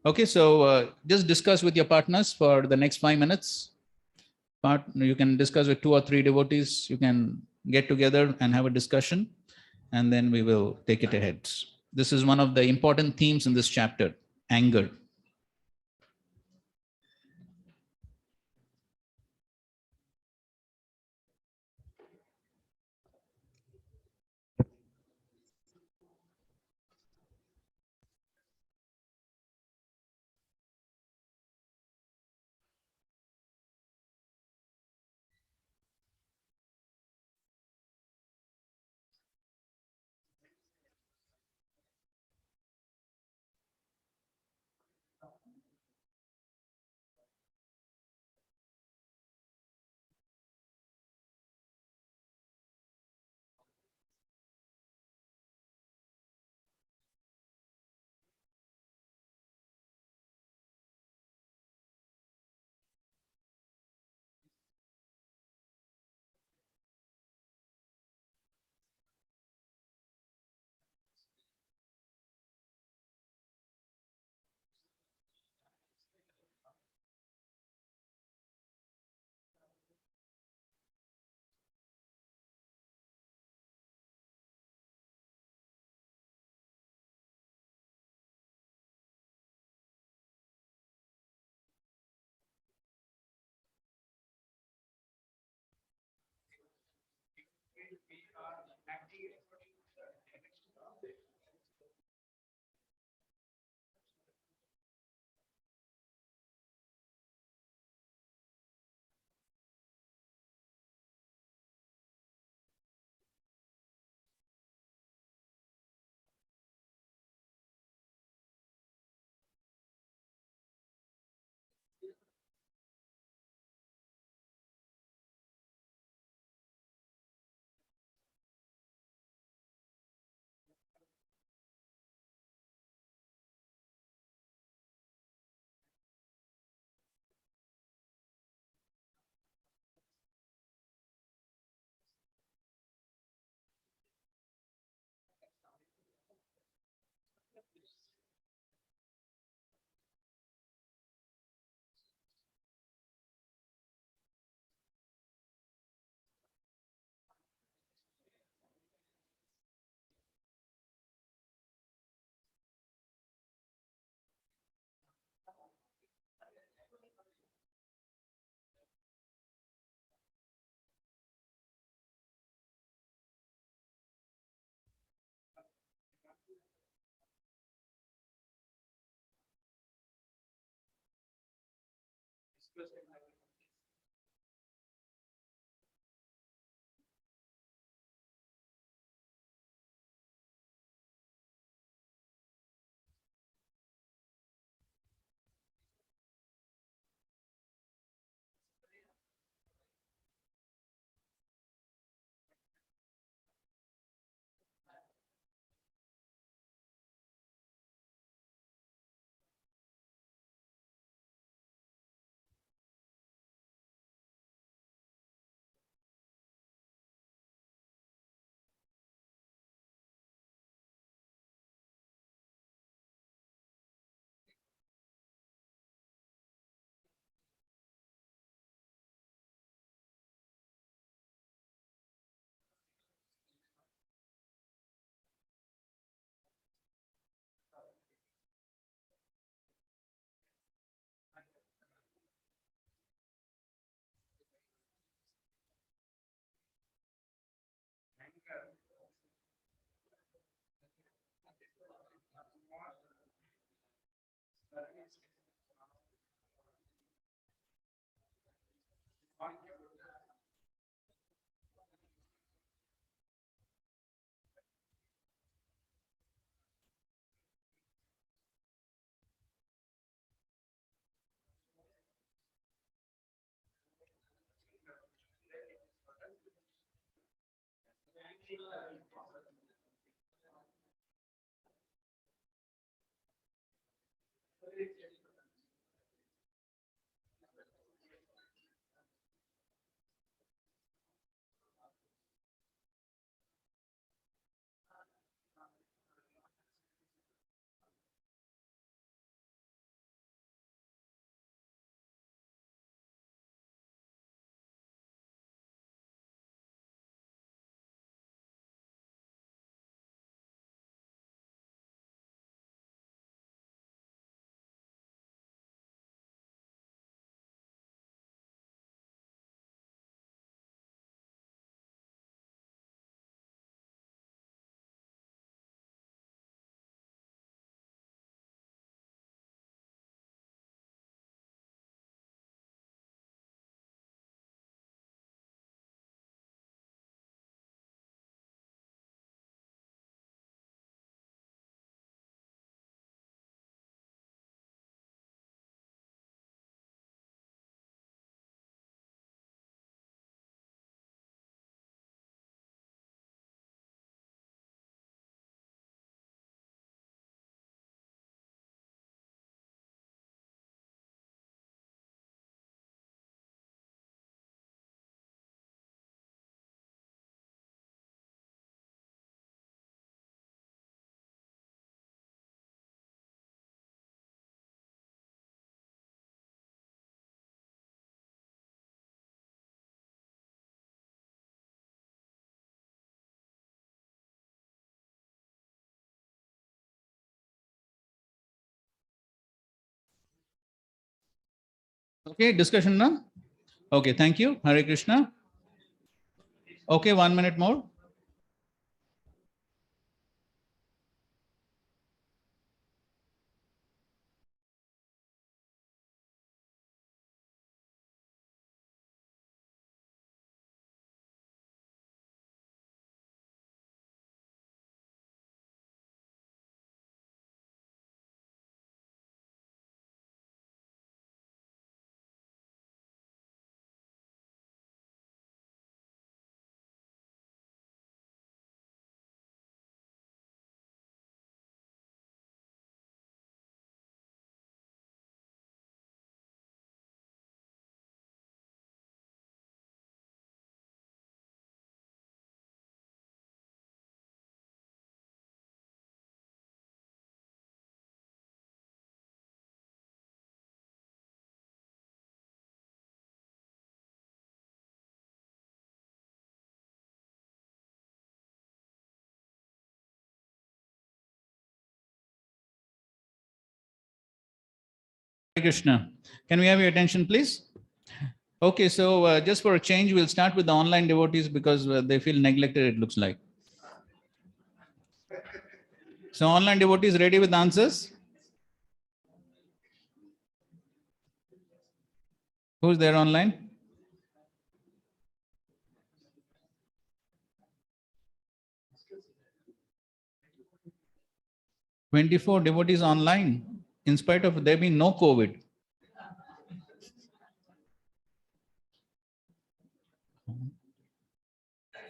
Okay, so just discuss with your partners for the next 5 minutes. You can discuss with 2 or 3 devotees. You can get together and have a discussion, and then we will take it ahead. This is one of the important themes in this chapter, anger. Okay, discussion now. Okay, thank you. Hare Krishna. Okay, 1 minute more. Hare Krishna. Can we have your attention, please? Okay, so just for a change, we'll start with the online devotees because they feel neglected, it looks like. So online devotees ready with answers? Who's there online? "24 devotees online, in spite of there being no COVID."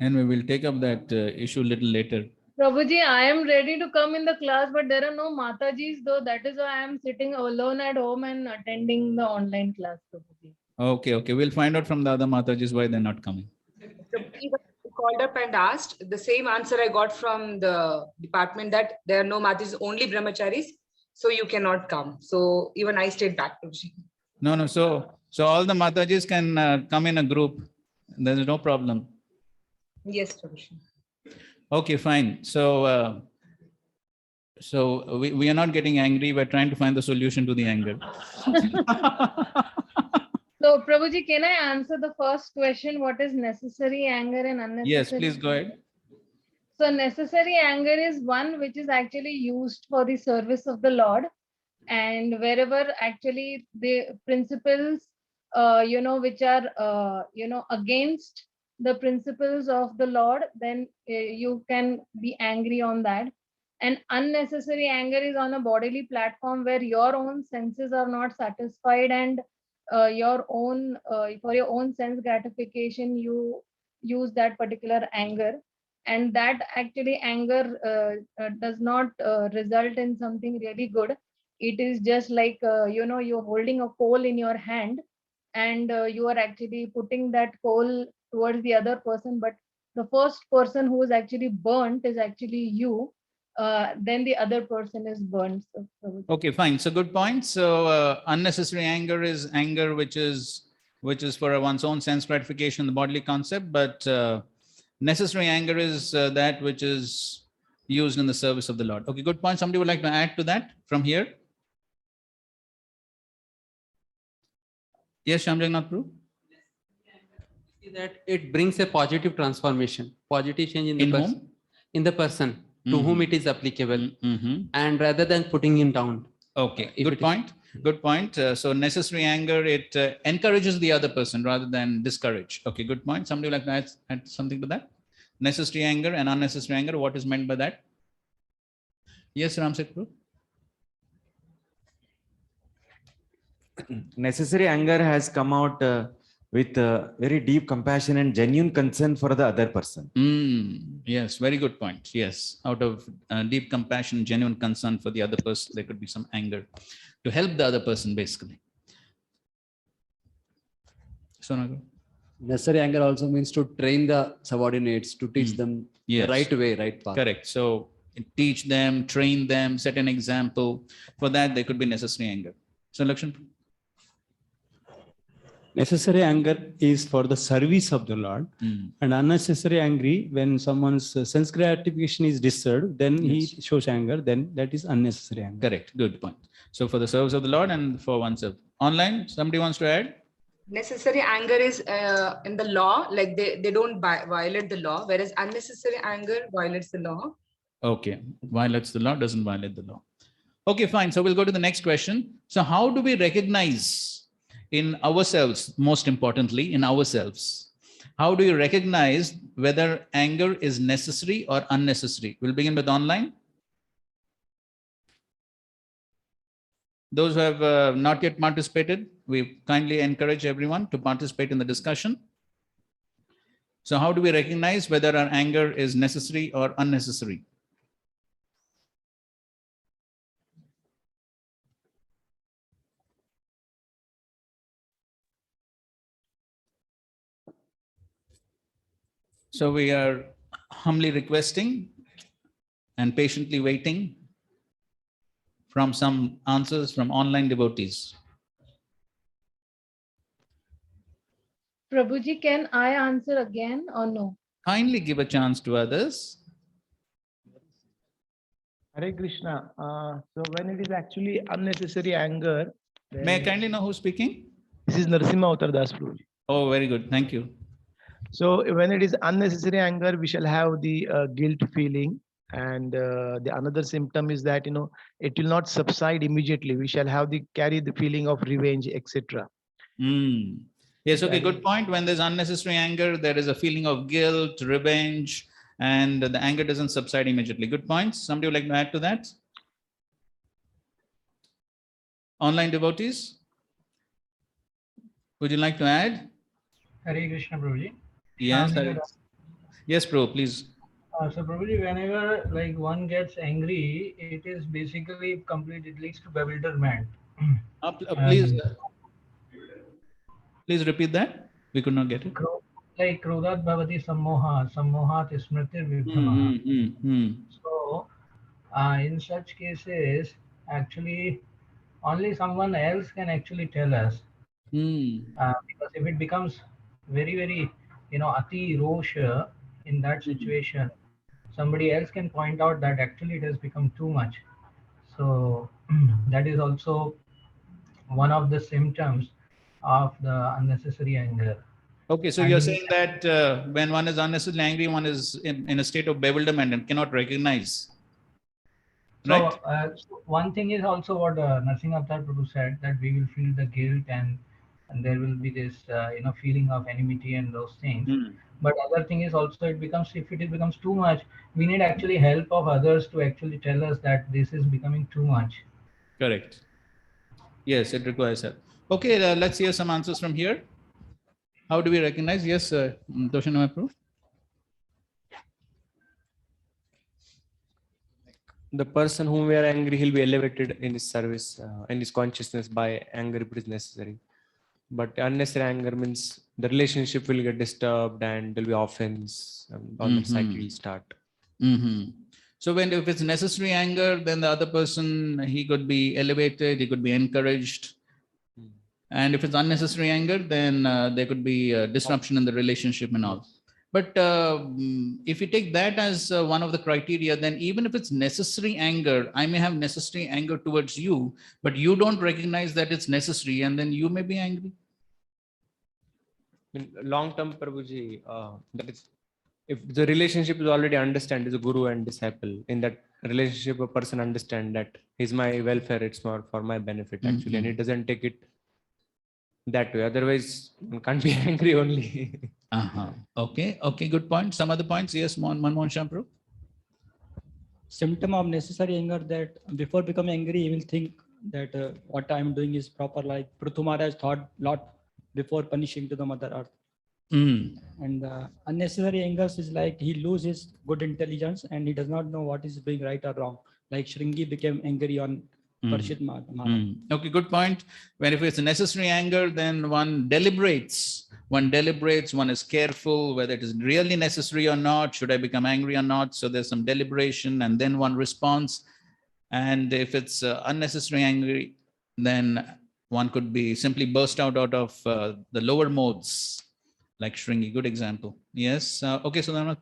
And we will take up that issue a little later. Prabhuji, I am ready to come in the class, but there are no Matajis though. That is why I am sitting alone at home and attending the online class, Prabhuji. Okay, we'll find out from the other Matajis why they're not coming. Prabhuji, when I called up and asked, the same answer I got from the department that there are no Matajis, only brahmacharis, so you cannot come. So even I stayed back, Prabhuji. No, so all the Matajis can come in a group. There's no problem. Yes, Prabhuji. Okay, fine. So we are not getting angry. We're trying to find the solution to the anger. So, Prabhuji, can I answer the first question? What is necessary anger and unnecessary? Yes, please go ahead. So, necessary anger is one which is actually used for the service of the Lord. and wherever actually the principles, which are, against the principles of the Lord, then you can be angry on that. And unnecessary anger is on a bodily platform where your own senses are not satisfied, and your own for your own sense gratification you use that particular anger, and that actually anger does not result in something really good. It is just like, you're holding a coal in your hand, and you are actually putting that coal towards the other person, but the first person who is actually burnt is actually you. Then the other person is burnt. Okay, fine. So good point. So unnecessary anger is anger which is for one's own sense gratification, the bodily concept, but necessary anger is that which is used in the service of the Lord. Okay, good point. Somebody would like to add to that from here? Yes, Shyam Jagannath Prabhu? See that it brings a positive transformation, positive change in the In person, whom? in the person to whom it is applicable, and rather than putting him down. Okay, If good it is- point. Good point. So necessary anger, it encourages the other person rather than discourage. Okay, good point. Somebody would like to add something to that? Necessary anger and unnecessary anger, what is meant by that? Yes, Ram Prabhu? Necessary anger has come out with very deep compassion and genuine concern for the other person. Yes, very good point. Yes, out of deep compassion, genuine concern for the other person, there could be some anger to help the other person, basically. Sonagar? Necessary anger also means to train the subordinates, to teach them Yes. the right way, right path. Correct. So teach them, train them, set an example. For that, there could be necessary anger. So, Lakshan? Necessary anger is for the service of the Lord, and unnecessary angry, when someone's sense gratification is disturbed, then he shows anger, then that is unnecessary anger. Correct. Good point. So for the service of the Lord and for oneself. Online, somebody wants to add? Necessary anger is in the law, like they don't violate the law, whereas unnecessary anger violates the law. Okay. Violates the law, doesn't violate the law. Okay, fine. So we'll go to the next question. So how do we recognize in ourselves, most importantly, in ourselves, how do you recognize whether anger is necessary or unnecessary? We'll begin with online. Those who have not yet participated, we kindly encourage everyone to participate in the discussion. So how do we recognize whether our anger is necessary or unnecessary? So we are humbly requesting and patiently waiting from some answers from online devotees. Prabhuji, can I answer again or no? Kindly give a chance to others. Hare Krishna. So when it is actually unnecessary anger, May I kindly know who's speaking? This is Narasimha Avatar Das Prabhuji. Oh, very good. Thank you. So when it is unnecessary anger, we shall have the guilt feeling, and the another symptom is that it will not subside immediately. We shall have carry the feeling of revenge, etc. Yes, okay, good point. When there's unnecessary anger, there is a feeling of guilt, revenge, and the anger doesn't subside immediately. Good points. Somebody would like to add to that? Online devotees, would you like to add? Hare Krishna, Prabhuji. Yes, yes, Prabhu, please. So, Prabhuji, whenever like one gets angry, it is basically complete. It leads to bewilderment. Please repeat that. We could not get it. Like Krodhat Bhavati Sammoha, Sammohat Smriti Vibhama. So, in such cases, actually, only someone else can actually tell us. Because if it becomes very, very, ati rosha in that situation, somebody else can point out that actually it has become too much. So that is also one of the symptoms of the unnecessary anger. Okay, so you're saying that when one is unnecessarily angry, one is in a state of bewilderment and cannot recognize. So, right? so one thing is also what Narsingh Avatar Prabhu said, that we will feel the guilt and there will be this feeling of enmity and those things. But other thing is also it becomes, if it becomes too much, we need actually help of others to actually tell us that this is becoming too much. Correct. Yes, it requires help. Okay, let's hear some answers from here. How do we recognize? Yes, Toshinama Prabhu. The person whom we are angry, he'll be elevated in his service, in his consciousness by anger if it is necessary. But unnecessary anger means the relationship will get disturbed and there'll be offense, all that cycle will start. So if it's necessary anger, then the other person, he could be elevated, he could be encouraged. And if it's unnecessary anger, then there could be disruption in the relationship and all. But if you take that as one of the criteria, then even if it's necessary anger, I may have necessary anger towards you, but you don't recognize that it's necessary, and then you may be angry. In long term, Prabhuji, that is, if the relationship is already understand is a guru and disciple, in that relationship, a person understand that is my welfare, it's more for my benefit actually, and it doesn't take it that way. Otherwise, one can't be angry only. Okay, good point. Some other points? Yes, Manmohan Shampro. Symptom of necessary anger, that before becoming angry, he will think that what I am doing is proper. Like Dhruva Maharaj thought a lot before punishing to the Mother Earth. And unnecessary anger is like he loses good intelligence and he does not know what is doing right or wrong. Like Shringi became angry on Parshit Maharaj. Okay, good point. When if it's necessary anger, then one deliberates, one is careful whether it is really necessary or not, should I become angry or not? So there's some deliberation and then one responds. And if it's unnecessary angry, then one could be simply burst out of the lower modes, like Shringi. Good example. Yes. Okay, so then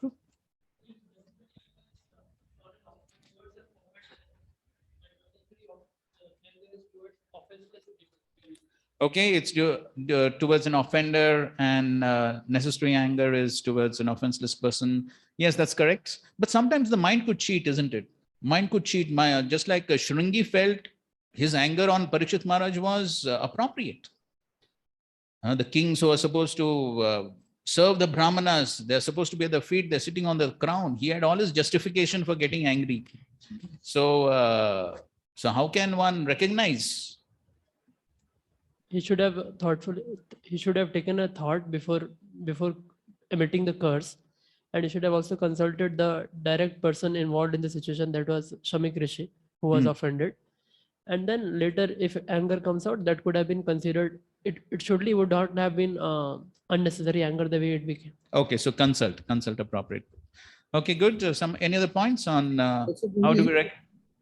okay, it's towards an offender, and necessary anger is towards an offenseless person. Yes, that's correct. But sometimes the mind could cheat, isn't it? Mind could cheat. Just like Shringi felt his anger on Parikshit Maharaj was appropriate. The kings who are supposed to serve the Brahmanas, they're supposed to be at the feet, they're sitting on the crown. He had all his justification for getting angry. So, so how can one recognize? He should have taken a thought before emitting the curse, and he should have also consulted the direct person involved in the situation, that was Shamik Rishi, who was offended. And then later, if anger comes out, that could have been considered. It surely would not have been unnecessary anger the way it became. Okay, so consult appropriate. Okay, good. Any other points on how do we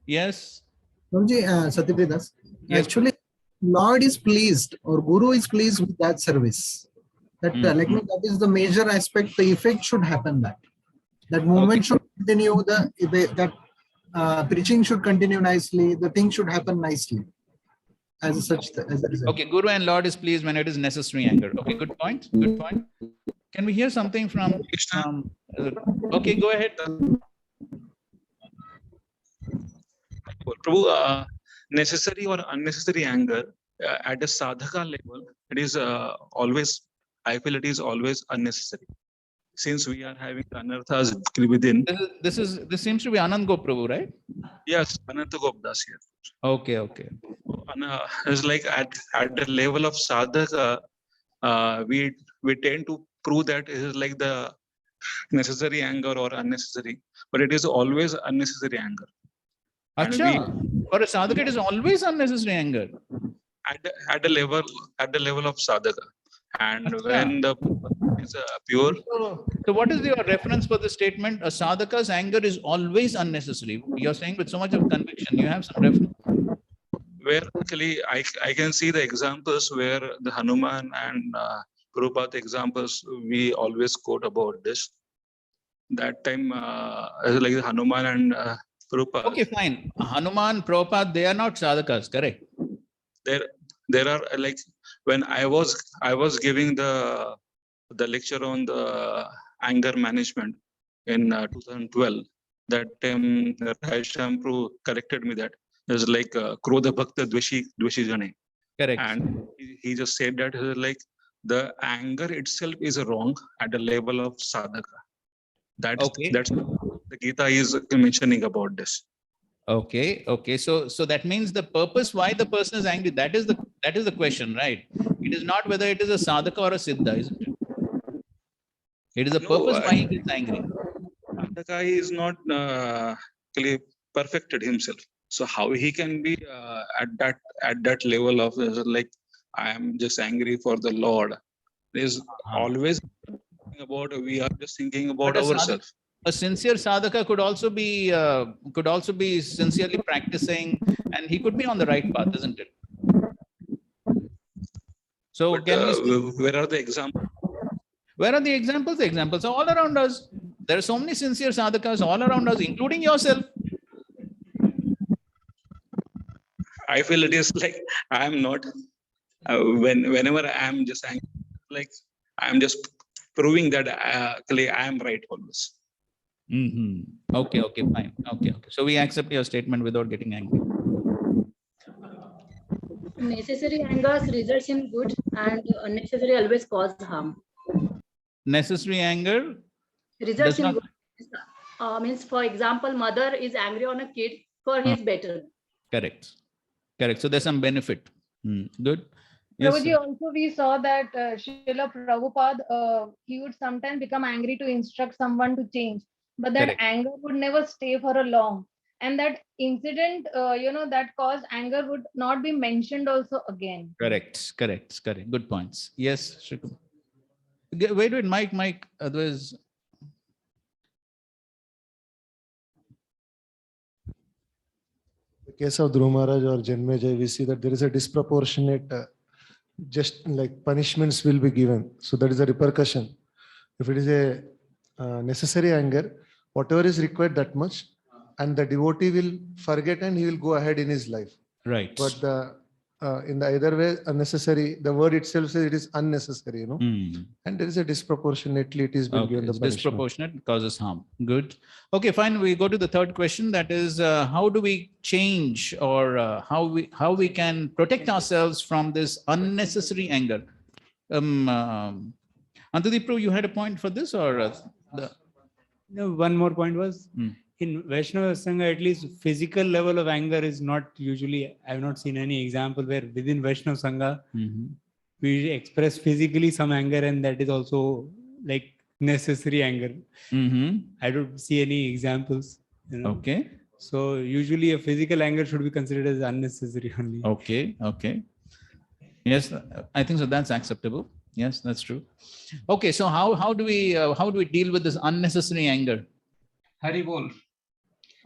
Yes. Satyapridas, actually, Lord is pleased or Guru is pleased with that service. That that is the major aspect. The effect should happen. That movement should continue. That preaching should continue nicely. The thing should happen nicely. As a result. Okay, Guru and Lord is pleased when it is necessary anger. Okay, good point. Good point. Can we hear something from okay, go ahead. Prabhu, necessary or unnecessary anger at a sadhaka level, it is always, I feel it is always unnecessary. Since we are having anarthas within. This seems to be Anand Goprabhu, right? Yes, Ananta Gopdas here. Okay. It's like at the level of sadhaka, we tend to prove that it is like the necessary anger or unnecessary, but it is always unnecessary anger. Acha, for a sadhaka, it is always unnecessary anger. At the level of sadhaka, and when the is pure. So what is your reference for the statement? A sadhaka's anger is always unnecessary. You're saying with so much of conviction. You have some reference. Where actually I can see the examples where the Hanuman and Prabhupada examples we always quote about this. That time, like the Hanuman and Prabhupada. Okay, fine. Hanuman, Prabhupada, they are not sadhakas, correct? There are like when I was giving the lecture on the anger management in 2012. That time Rai Shampru corrected me that there's like Krodha Bhakta Dveshi Jane. Correct. And he just said that like the anger itself is wrong at the level of sadhaka. That's the Gita is mentioning about this. Okay. So that means the purpose why the person is angry, that is the question, right? It is not whether it is a sadhaka or a siddha, isn't it? It is the purpose why he gets angry. Sadhaka is not clearly perfected himself. So how he can be at that level of like I am just angry for the Lord? There's always about we are just thinking about But ourselves. a sincere sadhaka could also be sincerely practicing, and he could be on the right path, isn't it? So But, can we still, where are the examples? where are the examples? The examples are all around us. There are so many sincere sadhakas all around us, including yourself. I feel it is like I am not. Whenever I am just angry, like I am just proving that actually I am right always. Okay, fine. Okay. So we accept your statement without getting angry. Necessary anger results in good, and unnecessary always cause harm. Necessary anger Results does in not. good. Means, for example, mother is angry on a kid for his better. Correct. So there's some benefit. Good. Yes, Prabhuji, also we saw that Srila Prabhupada, he would sometimes become angry to instruct someone to change, but that anger would never stay for a long. And that incident, that caused anger would not be mentioned also again. Correct. Good points. Yes, Shrikum. Wait, Mike. Otherwise, the case of Dhruva Maharaj or Janmejay, we see that there is a disproportionate, just like punishments will be given. So that is a repercussion. If it is a necessary anger, whatever is required that much, and the devotee will forget and he will go ahead in his life. Right. But in the either way, unnecessary, the word itself says it is unnecessary, and there is a disproportionately it is being given the punishment. disproportionate causes harm. Good. Okay, fine. We go to the third question. That is, how do we change or how we can protect ourselves from this unnecessary anger? Antadipru, you had a point for this, or No, one more point was in Vaishnava Sangha, at least physical level of anger is not usually, I have not seen any example where within Vaishnava Sangha, we express physically some anger and that is also like necessary anger. I don't see any examples. Okay. So usually a physical anger should be considered as unnecessary only. Okay. Yes, I think so. That's acceptable. Yes, that's true. Okay, so how do we deal with this unnecessary anger? Hari Bol.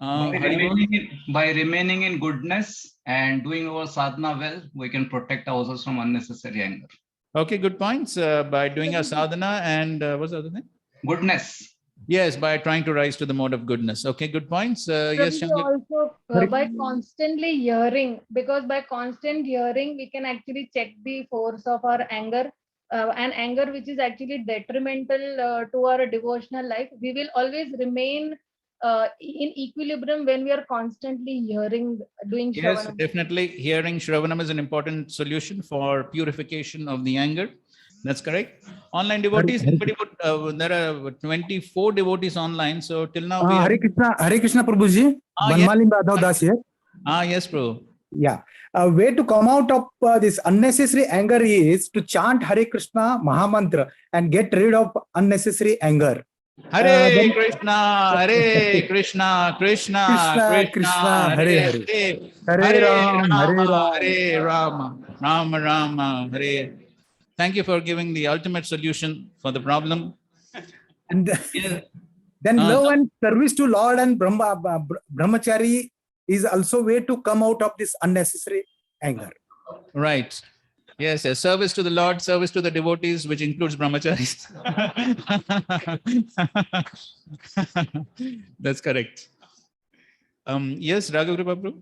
Hari By remaining in goodness and doing our sadhana well, we can protect ourselves from unnecessary anger. Okay, good points. By doing our sadhana and what's the other thing? Goodness. Yes, by trying to rise to the mode of goodness. Okay, good points. Yes, Chandra. Also by constantly hearing, because by constant hearing, we can actually check the force of our anger. And anger which is actually detrimental to our devotional life, we will always remain in equilibrium when we are constantly hearing, doing Yes, Shravanam. definitely. Hearing Shravanam is an important solution for purification of the anger. That's correct. Online devotees, there are 24 devotees online. So till now, we Hare Krishna, Prabhuji. Banmali Madhav Das here. Yes, bro. Yeah. A way to come out of this unnecessary anger is to chant Hare Krishna Mahamantra and get rid of unnecessary anger. Hare Krishna, Hare Krishna, Krishna Krishna, Hare Hare, Hare Rama, Hare Rama, Rama Rama, Hare. Thank you for giving the ultimate solution for the problem. And then love and service to Lord and Brahmachari is also way to come out of this unnecessary anger. Right. Yes. Service to the Lord, service to the devotees, which includes brahmacharis. That's correct. Yes, Raghava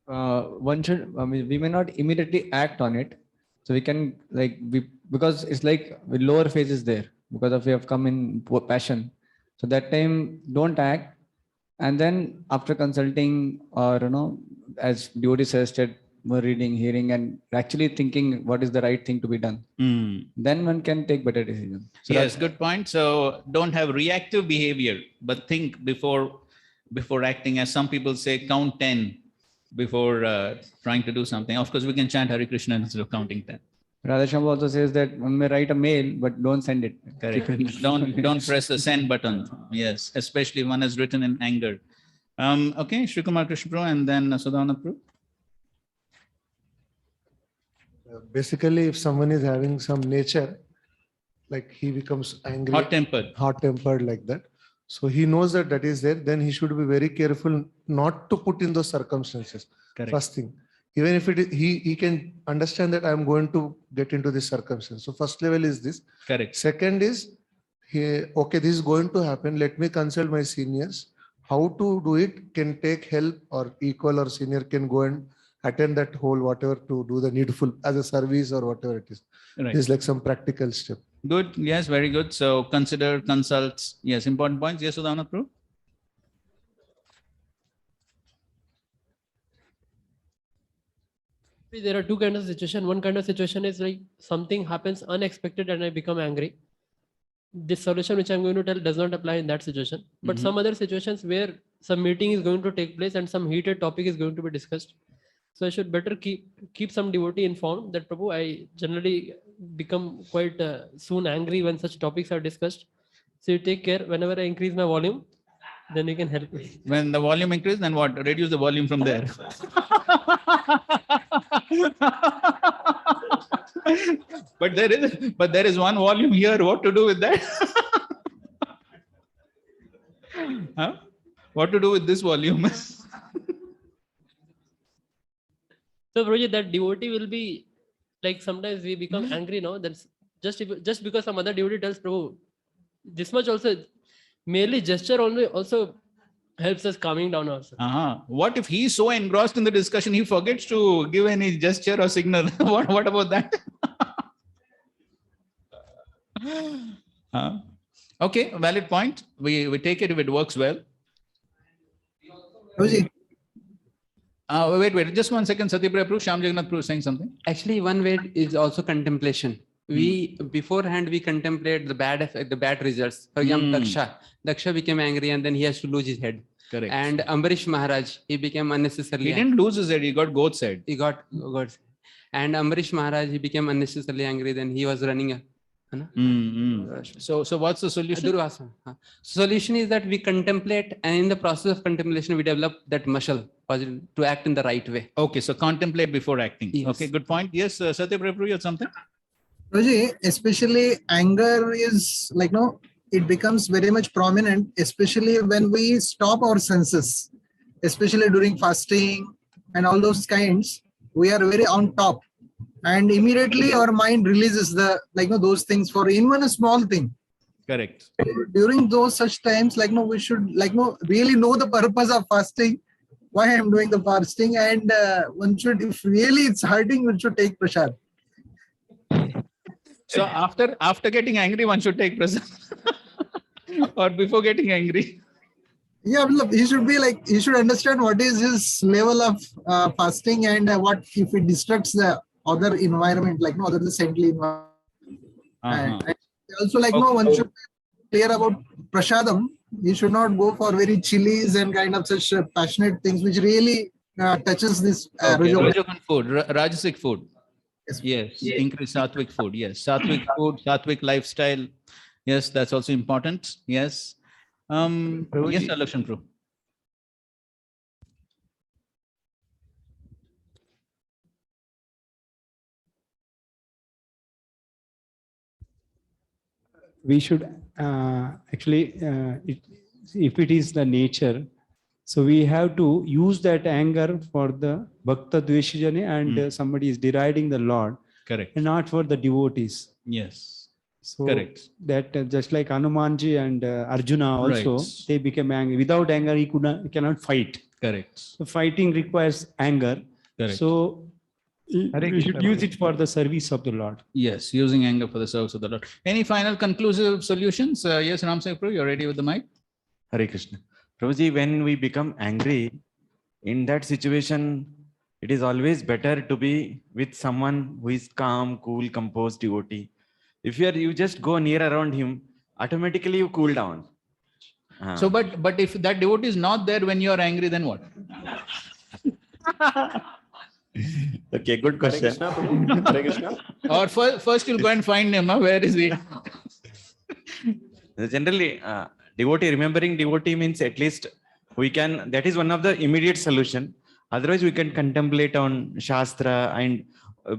Prabhu. One should, we may not immediately act on it. So we can because it's like with lower phases there. because of you have come in passion. So that time, don't act. And then after consulting or, as devotee suggested, more reading, hearing, and actually thinking what is the right thing to be done. Then one can take better decisions. So Yes, good point. So don't have reactive behavior, but think before acting. As some people say, count 10 before trying to do something. Of course, we can chant Hare Krishna instead of counting 10. Radhasham also says that one may write a mail, but don't send it. Correct. Don't press the send button. Yes, especially one is written in anger. Okay, Shri Kumar Krishna Prabhu and then Sudhana Prabhu. Basically, if someone is having some nature, like he becomes angry, hot-tempered like that. So he knows that that is there. Then he should be very careful not to put in those circumstances. Correct. First thing, even if it is, he can understand that I am going to get into this circumstance. So first level is this. Correct. Second is, okay, this is going to happen. Let me consult my seniors. How to do it can take help, or equal or senior can go and attend that whole whatever to do the needful as a service or whatever it is. Right. It's like some practical step. Good. Yes, very good. So consider, consult. Yes, important points. Yes, Sudhana Prabhu. There are two kinds of situation. One kind of situation is like something happens unexpected and I become angry. This solution which I'm going to tell does not apply in that situation. But some other situations where some meeting is going to take place and some heated topic is going to be discussed. So I should better keep some devotee informed that Prabhu, I generally become quite soon angry when such topics are discussed. So you take care. Whenever I increase my volume, then you can help me. When the volume increases, then what? Reduce the volume from there. But there is one volume here. What to do with that? Huh? What to do with this volume? So Prabhuji, that devotee will be like sometimes we become angry, no? That's just because some other devotee tells Prabhu, this much also, merely gesture only also helps us calming down ourselves. What if he's so engrossed in the discussion, he forgets to give any gesture or signal? What about that? Okay, valid point. We take it if it works well. Wait, just 1 second. Satyapriya Prabhu, Shyam Jagannath Prabhu saying something. Actually, one way is also contemplation. We beforehand we contemplate the bad effect, the bad results. For example, Daksha became angry and then he has to lose his head. Correct. And Ambarish Maharaj, he became unnecessarily. He didn't lose his head. He got goat's head. He got goat's head. And Ambarish Maharaj, he became unnecessarily angry. Then he was running a. So what's the solution? Solution is that we contemplate, and in the process of contemplation, we develop that muscle to act in the right way. Okay, so contemplate before acting. Yes. Okay, good point. Yes, Satyapriya Prabhu, you had something? Roji, especially anger is like, it becomes very much prominent, especially when we stop our senses, especially during fasting and all those kinds. We are very on top, and immediately our mind releases those things for even a small thing. Correct. During those such times, we should really know the purpose of fasting, why I'm doing the fasting, and one should, if really it's hurting, one should take prasad. So after getting angry, one should take prasad, or before getting angry. Yeah, he should be he should understand what is his level of fasting, and what if it disturbs the other environment, other the saintly environment. And also, one should be clear about prasadam. He should not go for very chilies and kind of such passionate things, which really touches this Rajogun food, Rajasic food. Yes, increase sattvic food. Yes, sattvic food, sattvic lifestyle. Yes, that's also important. Yes. Yes, Lakshan Prabhu. We should actually, if it is the nature, so we have to use that anger for the Bhakta Dveshijane and somebody is deriding the Lord. Correct. And not for the devotees. Yes. So correct. That just like Hanumanji and Arjuna also, they became angry. Without anger, he cannot fight. Correct. So fighting requires anger. Correct. So We should use it for the service of the Lord. Yes, using anger for the service of the Lord. Any final conclusive solutions? Yes, Ram Singh Prabhu, you're ready with the mic? Hare Krishna. Prabhuji, when we become angry, in that situation, it is always better to be with someone who is calm, cool, composed devotee. If you just go near around him, automatically you cool down. So, but if that devotee is not there when you are angry, then what? Okay, good question. Hare Krishna. Or first you'll go and find him. Where is he? Generally, remembering devotee means at least we can, that is one of the immediate solution. Otherwise, we can contemplate on Shastra and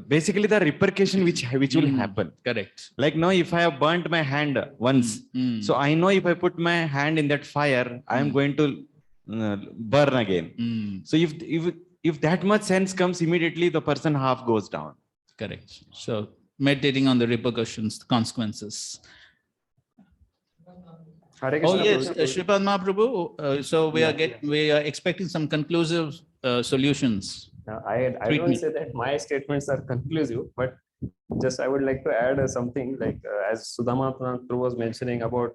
basically the repercussion which will happen. Correct. Like now, if I have burnt my hand once, so I know if I put my hand in that fire, I am going to burn again. So if that much sense comes, immediately the person half goes down. Correct. So meditating on the repercussions, the consequences. Oh yes, Sripad Mahaprabhu. So we are expecting some conclusive solutions. I don't want to say that my statements are conclusive, but just I would like to add something like as Sudama Prabhu was mentioning about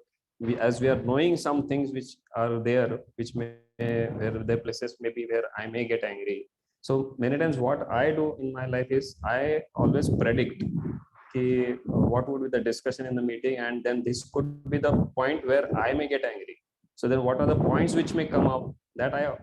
as we are knowing some things which are there, which may where there places maybe where I may get angry. So many times what I do in my life is I always predict what would be the discussion in the meeting, and then this could be the point where I may get angry. So then what are the points which may come up that I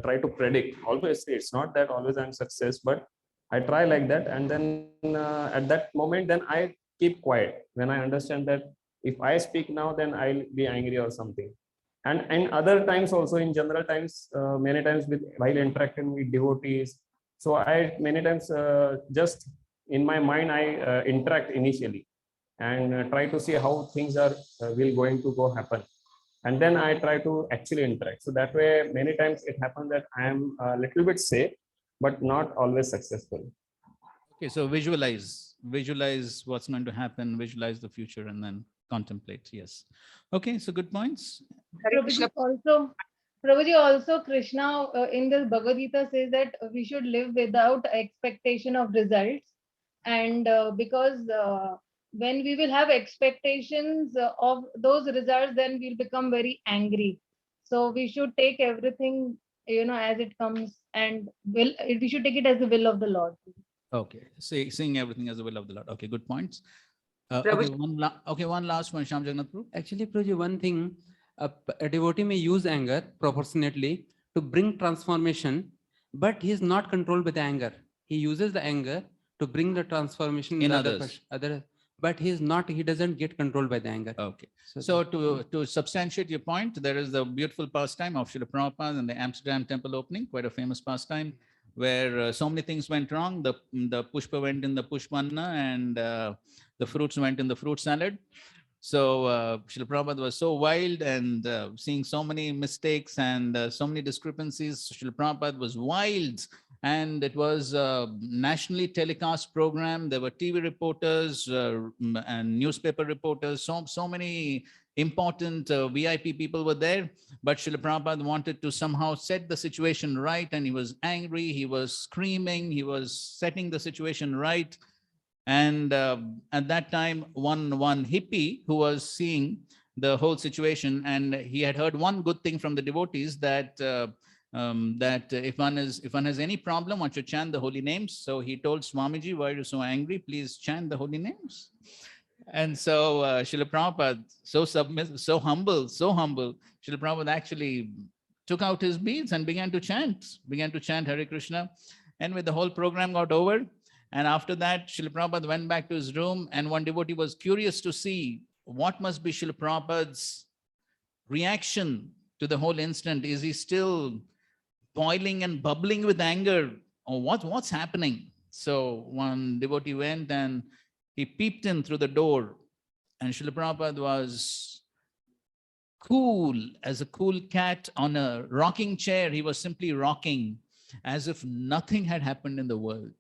try to predict. Obviously, it's not that always I'm success, but I try like that. And then at that moment, then I keep quiet. When I understand that if I speak now, then I'll be angry or something. And other times also in general times, many times while interacting with devotees. So I many times just in my mind, I interact initially and try to see how things are will going to go happen. And then I try to actually interact. So that way, many times it happens that I am a little bit safe, but not always successful. Okay, so visualize what's going to happen, visualize the future, and then contemplate. Yes. Okay, so good points. Prabhuji, also Krishna in the Bhagavad Gita says that we should live without expectation of results, and because when we will have expectations of those results, then we'll become very angry. So we should take everything, as it comes, and we should take it as the will of the Lord. Okay, seeing everything as the will of the Lord. Okay, good points. One last one, Shyam Jagannath Prabhu. Actually, Prabhuji, one thing, a devotee may use anger proportionately to bring transformation, but he is not controlled by the anger. He uses the anger to bring the transformation in others. But he doesn't get controlled by the anger. Okay. So to substantiate your point, there is the beautiful pastime of Srila Prabhupada and the Amsterdam temple opening, quite a famous pastime, where so many things went wrong. The pushpa went in the pushpanna, and the fruits went in the fruit salad. So Srila Prabhupada was so wild, and seeing so many mistakes and so many discrepancies, Srila Prabhupada was wild. And it was a nationally telecast program. There were TV reporters and newspaper reporters. So many important VIP people were there. But Srila Prabhupada wanted to somehow set the situation right. And he was angry. He was screaming. He was setting the situation right. And at that time, one hippie who was seeing the whole situation, and he had heard one good thing from the devotees, that if one has any problem, one should chant the holy names. So he told Swamiji, why are you so angry? Please chant the holy names. And so Srila Prabhupada, so submissive, so humble, Srila Prabhupada actually took out his beads and began to chant Hare Krishna. And with the whole program got over. And after that, Srila Prabhupada went back to his room, and one devotee was curious to see what must be Srila Prabhupada's reaction to the whole incident. Is he still boiling and bubbling with anger, or what's happening? So one devotee went and he peeped in through the door, and Srila Prabhupada was cool as a cool cat on a rocking chair. He was simply rocking as if nothing had happened in the world.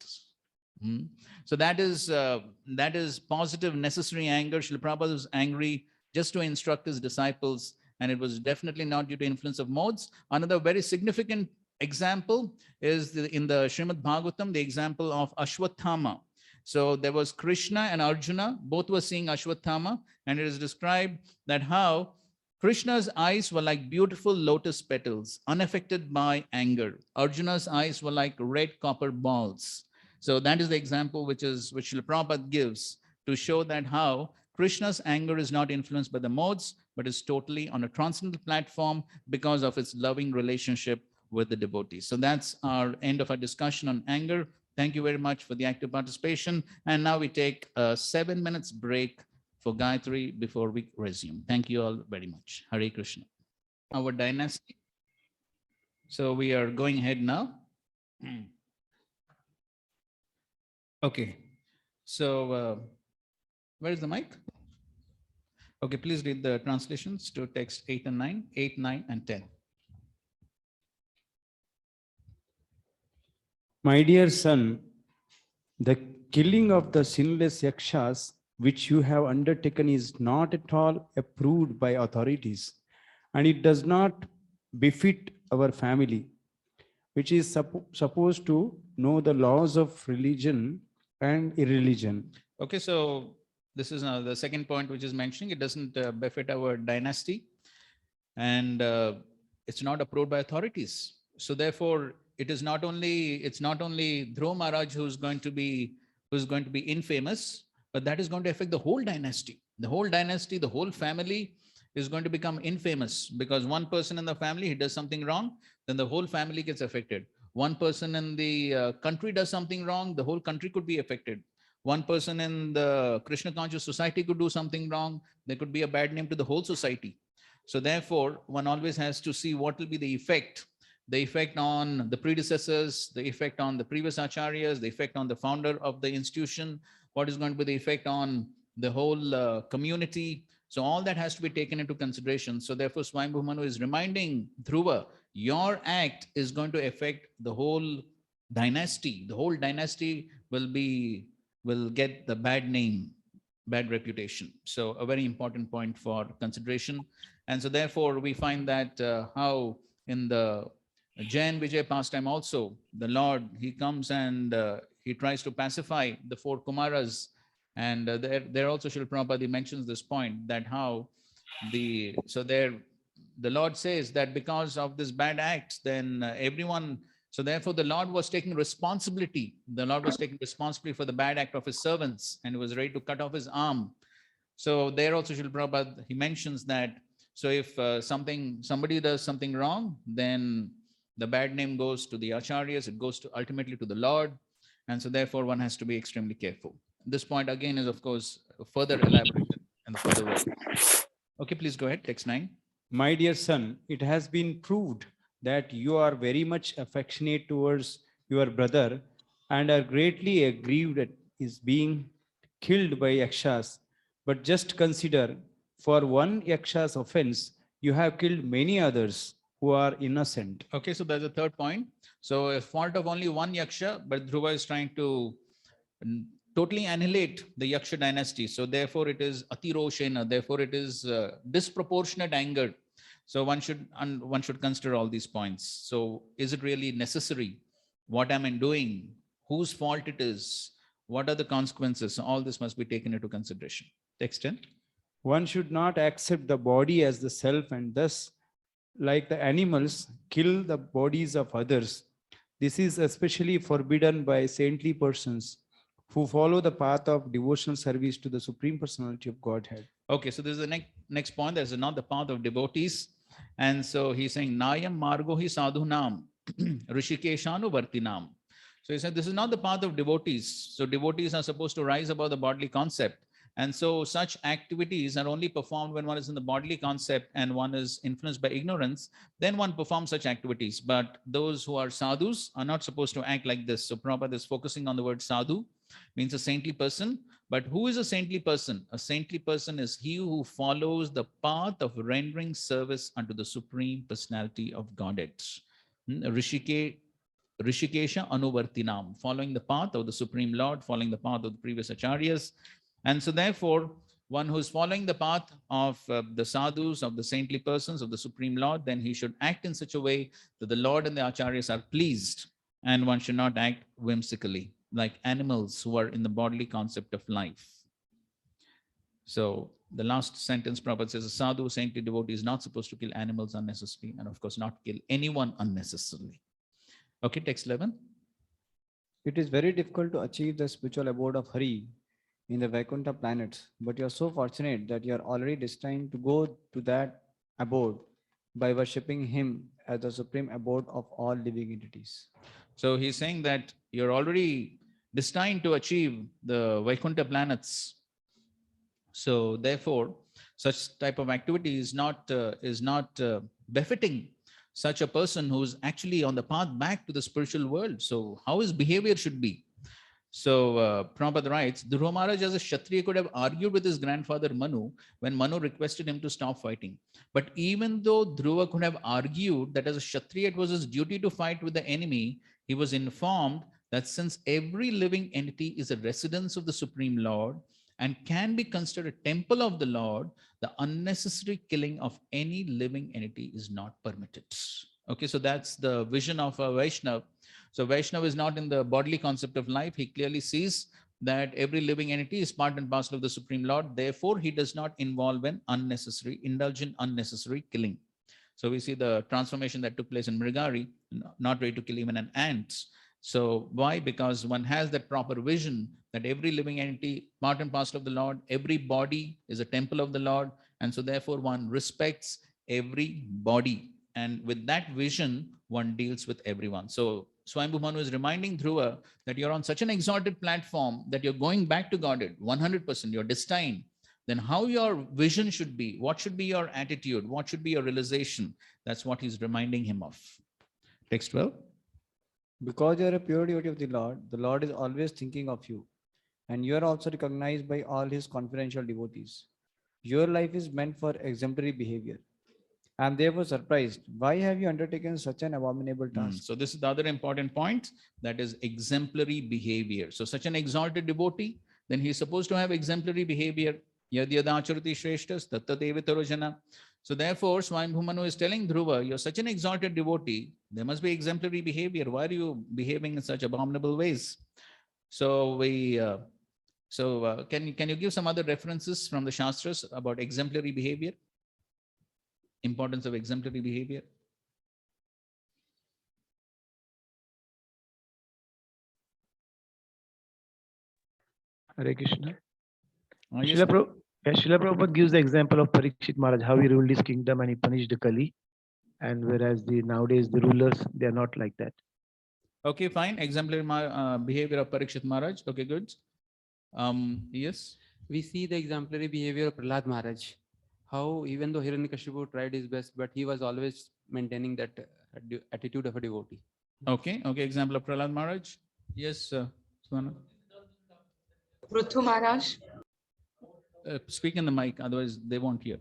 So that is positive, necessary anger. Srila Prabhupada was angry just to instruct his disciples, and it was definitely not due to influence of modes. Another very significant example is in the Srimad Bhagavatam, the example of Ashwatthama. So there was Krishna and Arjuna, both were seeing Ashwatthama, and it is described that how Krishna's eyes were like beautiful lotus petals, unaffected by anger. Arjuna's eyes were like red copper balls. So that is the example which Srila Prabhupada gives to show that how Krishna's anger is not influenced by the modes, but is totally on a transcendental platform because of its loving relationship with the devotees. So that's our end of our discussion on anger. Thank you very much for the active participation. And now we take a 7 minutes break for Gayatri before we resume. Thank you all very much. Hare Krishna. Our dynasty. So we are going ahead now. Okay. So where is the mic? Okay, please read the translations to text 8 and 9, 8, 9, and 10. My dear son, the killing of the sinless yakshas which you have undertaken is not at all approved by authorities, and it does not befit our family, which is supposed to know the laws of religion and irreligion. Okay, so this is now the second point which is mentioning. It doesn't befit our dynasty, and it's not approved by authorities. So therefore, it's not only Dhruva Maharaj who's going to be infamous, but that is going to affect the whole dynasty. The whole dynasty, the whole family is going to become infamous because one person in the family, he does something wrong, then the whole family gets affected. One person in the country does something wrong, the whole country could be affected. One person in the Krishna conscious society could do something wrong, there could be a bad name to the whole society. So therefore, one always has to see what will be the effect on the predecessors, the effect on the previous acharyas, the effect on the founder of the institution, what is going to be the effect on the whole community. So all that has to be taken into consideration. So therefore, Swayambhu Manu is reminding Dhruva, your act is going to affect the whole dynasty. The whole dynasty will get the bad name, bad reputation. So a very important point for consideration. And so therefore, we find that how in the Jain Vijay pastime also, the Lord, he comes and he tries to pacify the 4 Kumaras. And there also Srila Prabhupada mentions this point that how the Lord says that because of this bad acts, then everyone, so therefore the Lord was taking responsibility. The Lord was taking responsibility for the bad act of his servants and was ready to cut off his arm. So there also Srila Prabhupada, he mentions that, so if somebody does something wrong, then the bad name goes to the acharyas, it goes ultimately to the Lord. And so therefore one has to be extremely careful. This point again is of course further elaborated and further work. Okay, please go ahead, text 9. My dear son, it has been proved that you are very much affectionate towards your brother and are greatly aggrieved at his being killed by yakshas. But just consider, for one yaksha's offense, you have killed many others who are innocent. Okay, so there's a third point. So a fault of only one yaksha, but Dhruva is trying to totally annihilate the yaksha dynasty. So therefore it is atiroshena, therefore it is disproportionate anger. So one should consider all these points. So is it really necessary? What am I doing? Whose fault it is? What are the consequences? So all this must be taken into consideration. Text 10. One should not accept the body as the self and thus, like the animals, kill the bodies of others. This is especially forbidden by saintly persons who follow the path of devotional service to the Supreme Personality of Godhead. Okay, so this is the next point. This is not the path of devotees. And so he's saying, Nayam Margo hi sadhunam, Rishikeshanu Vartinam. So he said, this is not the path of devotees. So devotees are supposed to rise above the bodily concept. And so such activities are only performed when one is in the bodily concept and one is influenced by ignorance, then one performs such activities. But those who are sadhus are not supposed to act like this. So Prabhupada is focusing on the word sadhu, means a saintly person. But who is a saintly person? A saintly person is he who follows the path of rendering service unto the Supreme Personality of Godhead. Rishikesha Anuvartinam, following the path of the Supreme Lord, following the path of the previous acharyas. And so therefore, one who is following the path of the sadhus, of the saintly persons, of the Supreme Lord, then he should act in such a way that the Lord and the acharyas are pleased, and one should not act whimsically like animals who are in the bodily concept of life. So the last sentence, Prabhupada says, a sadhu, saintly devotee is not supposed to kill animals unnecessarily, and of course not kill anyone unnecessarily. Okay, text 11. It is very difficult to achieve the spiritual abode of Hari in the Vaikuntha planets, but you are so fortunate that you are already destined to go to that abode by worshipping him as the supreme abode of all living entities. So he's saying that you're already destined to achieve the Vaikuntha planets. So therefore, such type of activity is not befitting such a person who's actually on the path back to the spiritual world. So how his behavior should be. So Prabhupada writes, Dhruva Maharaj as a Kshatriya could have argued with his grandfather Manu when Manu requested him to stop fighting. But even though Dhruva could have argued that as a Kshatriya it was his duty to fight with the enemy, he was informed that since every living entity is a residence of the Supreme Lord and can be considered a temple of the Lord, the unnecessary killing of any living entity is not permitted. Okay, so that's the vision of a Vaishnava. So Vaishnava is not in the bodily concept of life. He clearly sees that every living entity is part and parcel of the Supreme Lord. Therefore, he does not involve in indulge in unnecessary killing. So we see the transformation that took place in Mrigari, not ready to kill even an ant. So why? Because one has that proper vision that every living entity, part and parcel of the Lord, every body is a temple of the Lord. And so therefore one respects every body. And with that vision, one deals with everyone. So Swayambhu Manu is reminding Dhruva that you're on such an exalted platform that you're going back to Godhead 100%, you're destined. Then how your vision should be, what should be your attitude, what should be your realization? That's what he's reminding him of. Text 12. Because you are a pure devotee of the Lord is always thinking of you, and you are also recognized by all his confidential devotees. Your life is meant for exemplary behavior. I am therefore surprised. Why have you undertaken such an abominable task? So this is the other important point, that is exemplary behavior. So such an exalted devotee, then he is supposed to have exemplary behavior. Yad yadacharati shreshtas tattadevataro jana. So therefore, Swayambhu Manu is telling Dhruva, you're such an exalted devotee, there must be exemplary behavior. Why are you behaving in such abominable ways? So can you give some other references from the Shastras about exemplary behavior? Importance of exemplary behavior? Hare Krishna. Yes, Srila Prabhupada gives the example of Parikshit Maharaj, how he ruled his kingdom and he punished the Kali. And whereas nowadays the rulers, they are not like that. Okay, fine. Exemplary behavior of Parikshit Maharaj. Okay, good. Yes. We see the exemplary behavior of Prahlad Maharaj. How even though Hiranyakashipu tried his best, but he was always maintaining that attitude of a devotee. Okay, example of Prahlad Maharaj. Yes, Swana. Pruthu Maharaj. Speak in the mic, otherwise they won't hear.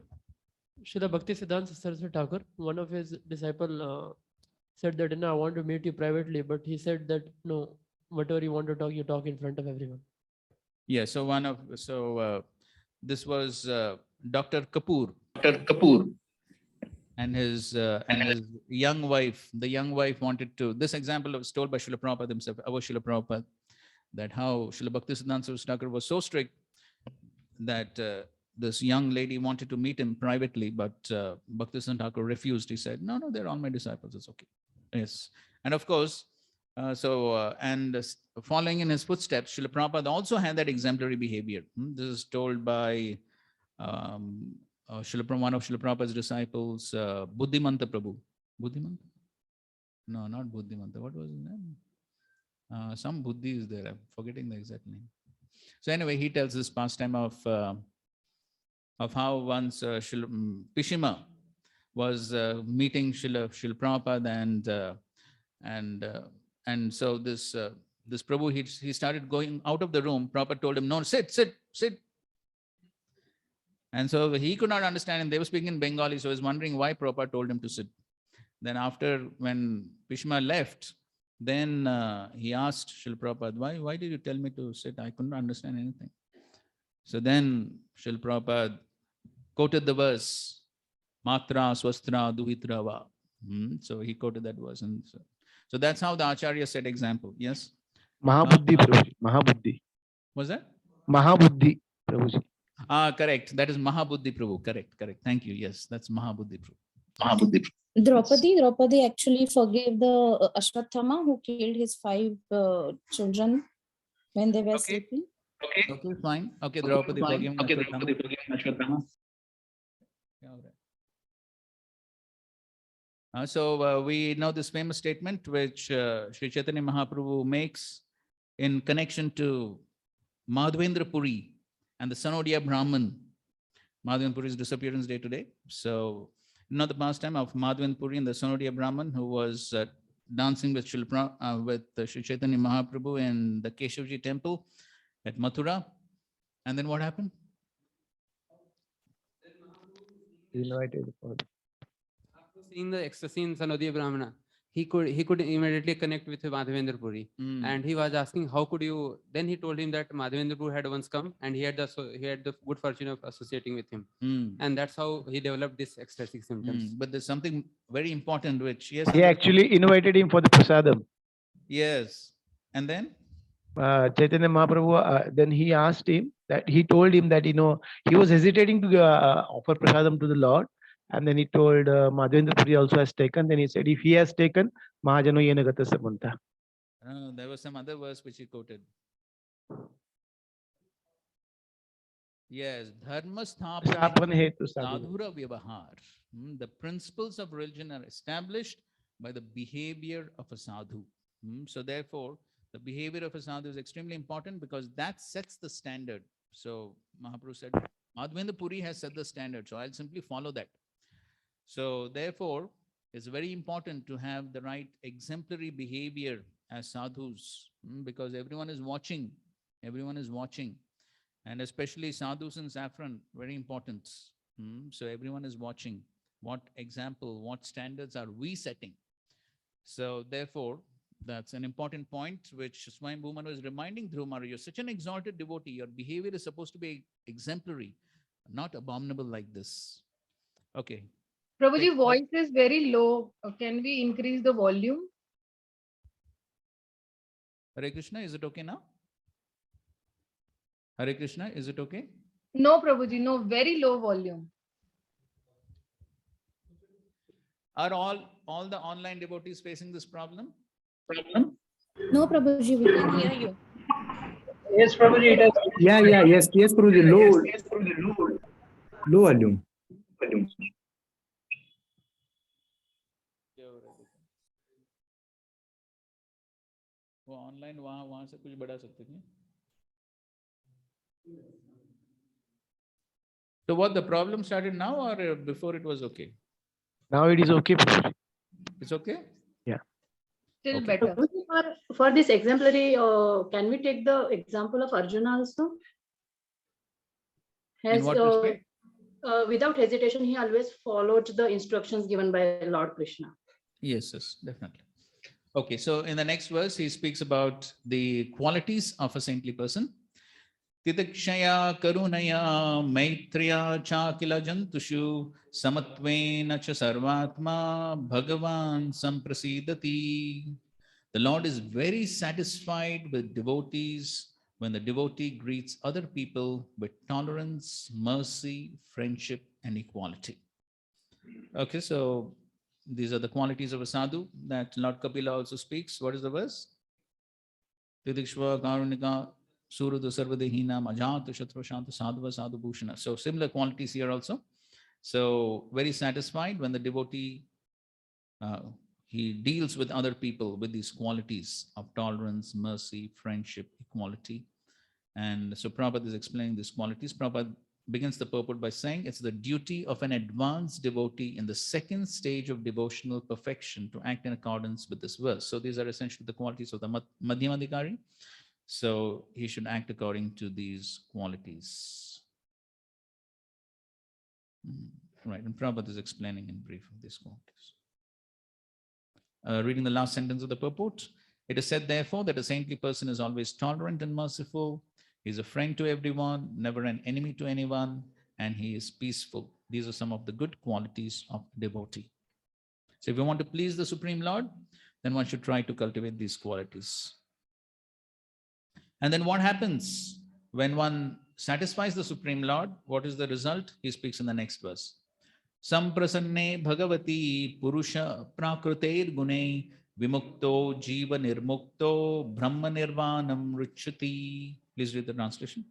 Srila Bhaktisiddhanta Saraswati Thakur, one of his disciple said that, I want to meet you privately, but he said that, no, whatever you want to talk, you talk in front of everyone. Yeah, so this was Dr. Kapoor. And his young wife, the young wife wanted to, this example was told by Srila Prabhupada himself, our Srila Prabhupada, that how Srila Bhaktisiddhanta Saraswati Thakur was so strict that this young lady wanted to meet him privately, but Bhaktisiddhanta Thakur refused. He said, no, they're all my disciples, it's okay. Yes. And of course, following in his footsteps, Srila Prabhupada also had that exemplary behavior. This is told by one of Srila Prabhupada's disciples, Buddhimanta Prabhu. Buddhimanta? No, not Buddhimanta. What was his name? Some Buddhi is there. I'm forgetting the exact name. So anyway, he tells this pastime of how once Pishima was meeting Srila Prabhupada, and so this Prabhu, he started going out of the room. Prabhupada told him, no, sit. And so he could not understand, and they were speaking in Bengali, so he was wondering why Prabhupada told him to sit. Then after, when Pishma left, then he asked Srila Prabhupada, why did you tell me to sit? I couldn't understand anything. So then Srila Prabhupada quoted the verse, Matra Swastra Duhitra Va. So he quoted that verse. And so that's how the Acharya set example. Yes? Mahabuddhi, Prabhuji. Mahabuddhi. Was that? Mahabuddhi, Prabhuji. Correct. That is Mahabuddhi Prabhu. Correct. Thank you. Yes, that's Mahabuddhi Prabhu. Draupadi actually forgave the Ashwathama who killed his 5 children when they were sleeping. Okay, fine. Okay, Draupadi forgiving Ashwathama. So we know this famous statement which Sri Chaitanya Mahaprabhu makes in connection to Madhavendra Puri and the Sanodia Brahman. Madhavendra Puri's disappearance day today. So, not the pastime of Madhavendra Puri and the Sanodia Brahman who was dancing with Sri Chaitanya Mahaprabhu in the Keshavji temple at Mathura. And then what happened? Invited for Seeing the ecstasy in Sanodya Brahmana, he could immediately connect with Madhavendra Puri. And he was asking, how could you? Then he told him that Madhavendra Puri had once come and he had the good fortune of associating with him. And that's how he developed these ecstatic symptoms. But there's something very important which, yes. He actually invited him for the prasadam. Yes. And then? Chaitanya Mahaprabhu, then he asked him that, he told him that, he was hesitating to offer prasadam to the Lord. And then he told Madhavendra Puri also has taken. Then he said, if he has taken, Mahajano yena gata samanta. There was some other verse which he quoted. Yes, dharma sthapane hetu sadhura vyavahar. The principles of religion are established by the behavior of a sadhu. So therefore, the behavior of a sadhu is extremely important because that sets the standard. So Mahaprabhu said, Madhavendra Puri has set the standard, so I'll simply follow that. So therefore, it's very important to have the right exemplary behavior as sadhus, because everyone is watching. And especially sadhus in saffron, very important. So everyone is watching. What example, what standards are we setting? So therefore, that's an important point which Swayam Bhuman was reminding Dhruva Maharaj. You're such an exalted devotee. Your behavior is supposed to be exemplary, not abominable like this. Okay. Prabhuji, voice is very low. Can we increase the volume? Hare Krishna, is it okay now? Hare Krishna, is it okay? No, Prabhuji, no, very low volume. Are all the online devotees facing this problem? No, Prabhuji, we can hear you. Yes, Prabhuji, it is. Yes, Prabhuji, low volume. वो online वहां से कुछ बढ़ा सकते हैं. So what, the problem started now or before it was okay? Now it is okay. It's okay? Yeah. Still Okay. better. For this exemplary, can we take the example of Arjuna also? In what respect? Without hesitation, he always followed the instructions given by Lord Krishna. Yes, definitely. Okay, so in the next verse, he speaks about the qualities of a saintly person. Titikshaya karunaya maitriya chakila jantushu samatvena cha sarvatma bhagavan samprasidati. The Lord is very satisfied with devotees when the devotee greets other people with tolerance, mercy, friendship, and equality. Okay, so these are the qualities of a sadhu that Lord Kapila also speaks. What is the verse? Tidikshva karunika surudha sarvadehinam ajata shatra shanta sadhava sadhu bhushana. So similar qualities here also. So very satisfied when the devotee he deals with other people with these qualities of tolerance, mercy, friendship, equality. And so Prabhupada is explaining these qualities. Prabhupada begins the purport by saying it's the duty of an advanced devotee in the second stage of devotional perfection to act in accordance with this verse. So these are essentially the qualities of the Madhyamadhikari. So he should act according to these qualities. Right, and Prabhupada is explaining in brief these qualities. Reading the last sentence of the purport. It is said, therefore, that a saintly person is always tolerant and merciful. He's a friend to everyone, never an enemy to anyone, and he is peaceful. These are some of the good qualities of devotee. So if you want to please the Supreme Lord, then one should try to cultivate these qualities. And then what happens when one satisfies the Supreme Lord? What is the result? He speaks in the next verse. Samprasanne bhagavati purusha prakruter gune vimukto jiva nirmukto brahma nirvanam ruchati. Please read the translation.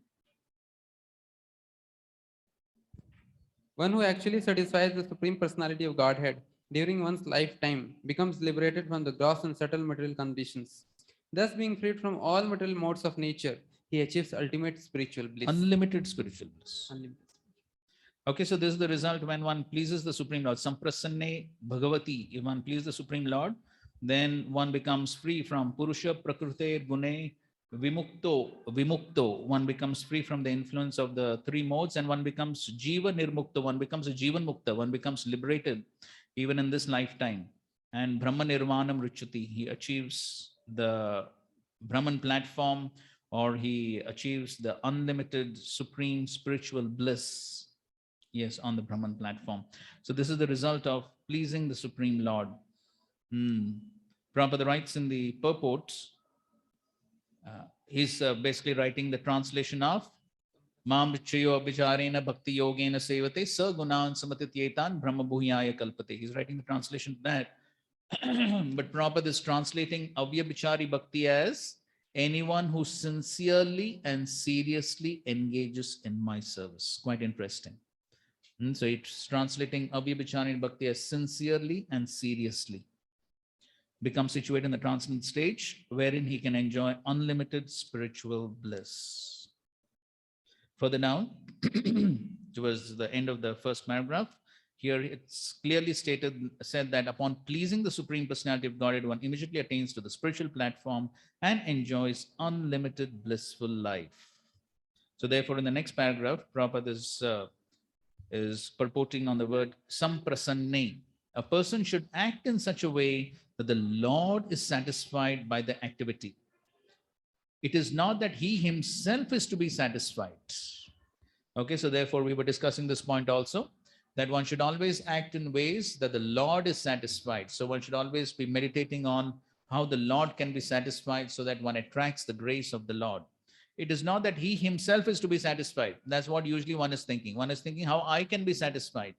One who actually satisfies the Supreme Personality of Godhead during one's lifetime becomes liberated from the gross and subtle material conditions. Thus, being freed from all material modes of nature, he achieves ultimate spiritual bliss. Unlimited spiritual bliss. Unlimited. Okay, so this is the result when one pleases the Supreme Lord. Samprasanne bhagavati. If one pleases the Supreme Lord, then one becomes free from Purusha Prakrute Gune Vimukto. One becomes free from the influence of the three modes, and one becomes Jiva Nirmukta. One becomes a Jivan Mukta. One becomes liberated even in this lifetime. And Brahma Nirvanam Ruchati. He achieves the Brahman platform, or he achieves the unlimited supreme spiritual bliss. Yes, on the Brahman platform. So this is the result of pleasing the Supreme Lord. Prabhupada writes in the purport, he's basically writing the translation of Mam Vichayo Abhicharena Bhakti Yogena Sevate Sa Gunan Samatityetan Brahma Bhuhyaya Kalpate. He's writing the translation of that. But Prabhupada is translating Avyabhichari Bhakti as anyone who sincerely and seriously engages in my service. Quite interesting. So it's translating Avyabhichari Bhakti as sincerely and seriously. Becomes situated in the transcendent stage wherein he can enjoy unlimited spiritual bliss. Further down, towards the end of the first paragraph, here it's clearly said that upon pleasing the Supreme Personality of Godhead, one immediately attains to the spiritual platform and enjoys unlimited blissful life. So therefore, in the next paragraph, Prabhupada is purporting on the word samprasanne. A person should act in such a way that the Lord is satisfied by the activity. It is not that he himself is to be satisfied. Okay, so therefore we were discussing this point also, that one should always act in ways that the Lord is satisfied. So one should always be meditating on how the Lord can be satisfied so that one attracts the grace of the Lord. It is not that he himself is to be satisfied. That's what usually one is thinking. One is thinking how I can be satisfied.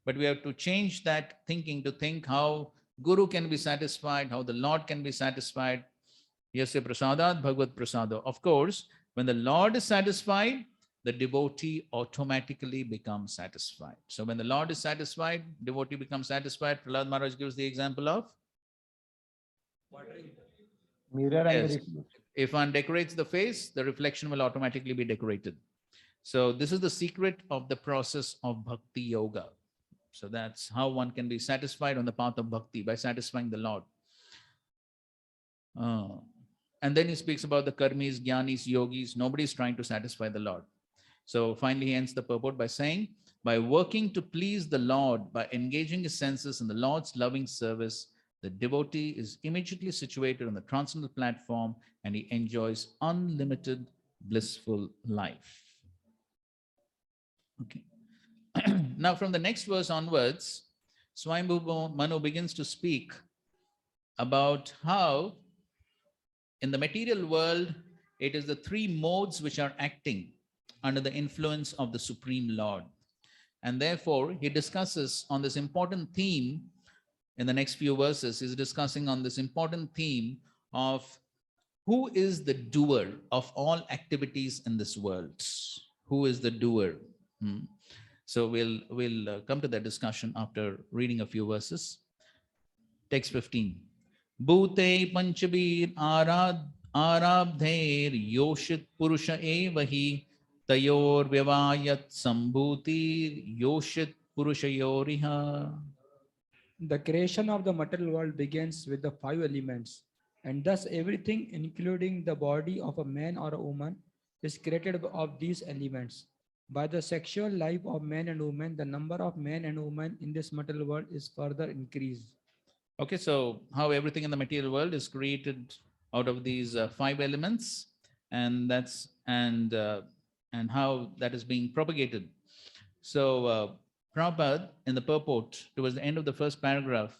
But we have to change that thinking to think how Guru can be satisfied, how the Lord can be satisfied. Yasya prasadat bhagavad prasado. Of course, when the Lord is satisfied, the devotee automatically becomes satisfied. So when the Lord is satisfied, devotee becomes satisfied. Prahlad Maharaj gives the example of Mirror and the yes. reflection. If one decorates the face, the reflection will automatically be decorated. So this is the secret of the process of bhakti yoga. So that's how one can be satisfied on the path of bhakti, by satisfying the Lord. And then he speaks about the karmis, jnanis, yogis. Nobody is trying to satisfy the Lord. So finally he ends the purport by saying, by working to please the Lord, by engaging his senses in the Lord's loving service, the devotee is immediately situated on the transcendental platform and he enjoys unlimited blissful life. Okay. Now from the next verse onwards, Swayambhu Manu begins to speak about how in the material world, it is the three modes which are acting under the influence of the Supreme Lord. And therefore, he discusses on this important theme in the next few verses. He's discussing on this important theme of who is the doer of all activities in this world. Who is the doer? So we'll come to that discussion after reading a few verses. Text 15. Bhute panchabir arabdher yoshit purusha evahi tayor vyavayat sambhutir yoshit purushayoriha. The creation of the material world begins with the 5 elements, and thus everything, including the body of a man or a woman, is created of these elements. By the sexual life of men and women, the number of men and women in this material world is further increased. Okay, so how everything in the material world is created out of these 5 elements. and that's and how that is being propagated. So Prabhupada, in the purport towards the end of the first paragraph,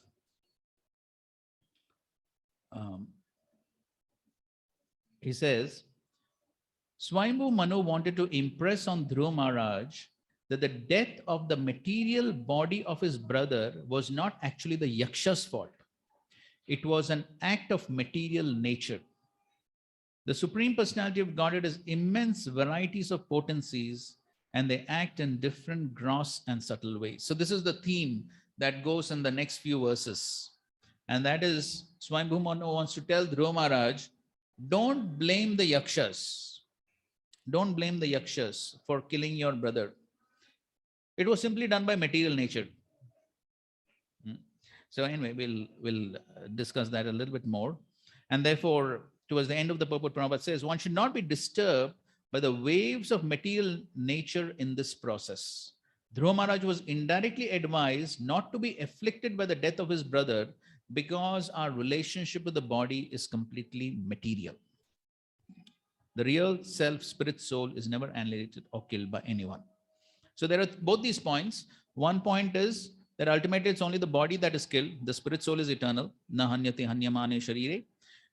he says, Swayambhu Manu wanted to impress on Dhruva Maharaj that the death of the material body of his brother was not actually the Yaksha's fault. It was an act of material nature. The Supreme Personality of Godhead has immense varieties of potencies, and they act in different gross and subtle ways. So this is the theme that goes in the next few verses. And that is, Swayambhu Manu wants to tell Dhruva Maharaj, don't blame the Yakshas. Don't blame the Yakshas for killing your brother. It was simply done by material nature. So anyway, we'll discuss that a little bit more. And therefore, towards the end of the purport, Prabhupada says, one should not be disturbed by the waves of material nature in this process. Dhruva Maharaj was indirectly advised not to be afflicted by the death of his brother because our relationship with the body is completely material. The real self, spirit, soul is never annihilated or killed by anyone. So there are both these points. One point is that ultimately it's only the body that is killed. The spirit soul is eternal. Na hanyate hanyamane sharire.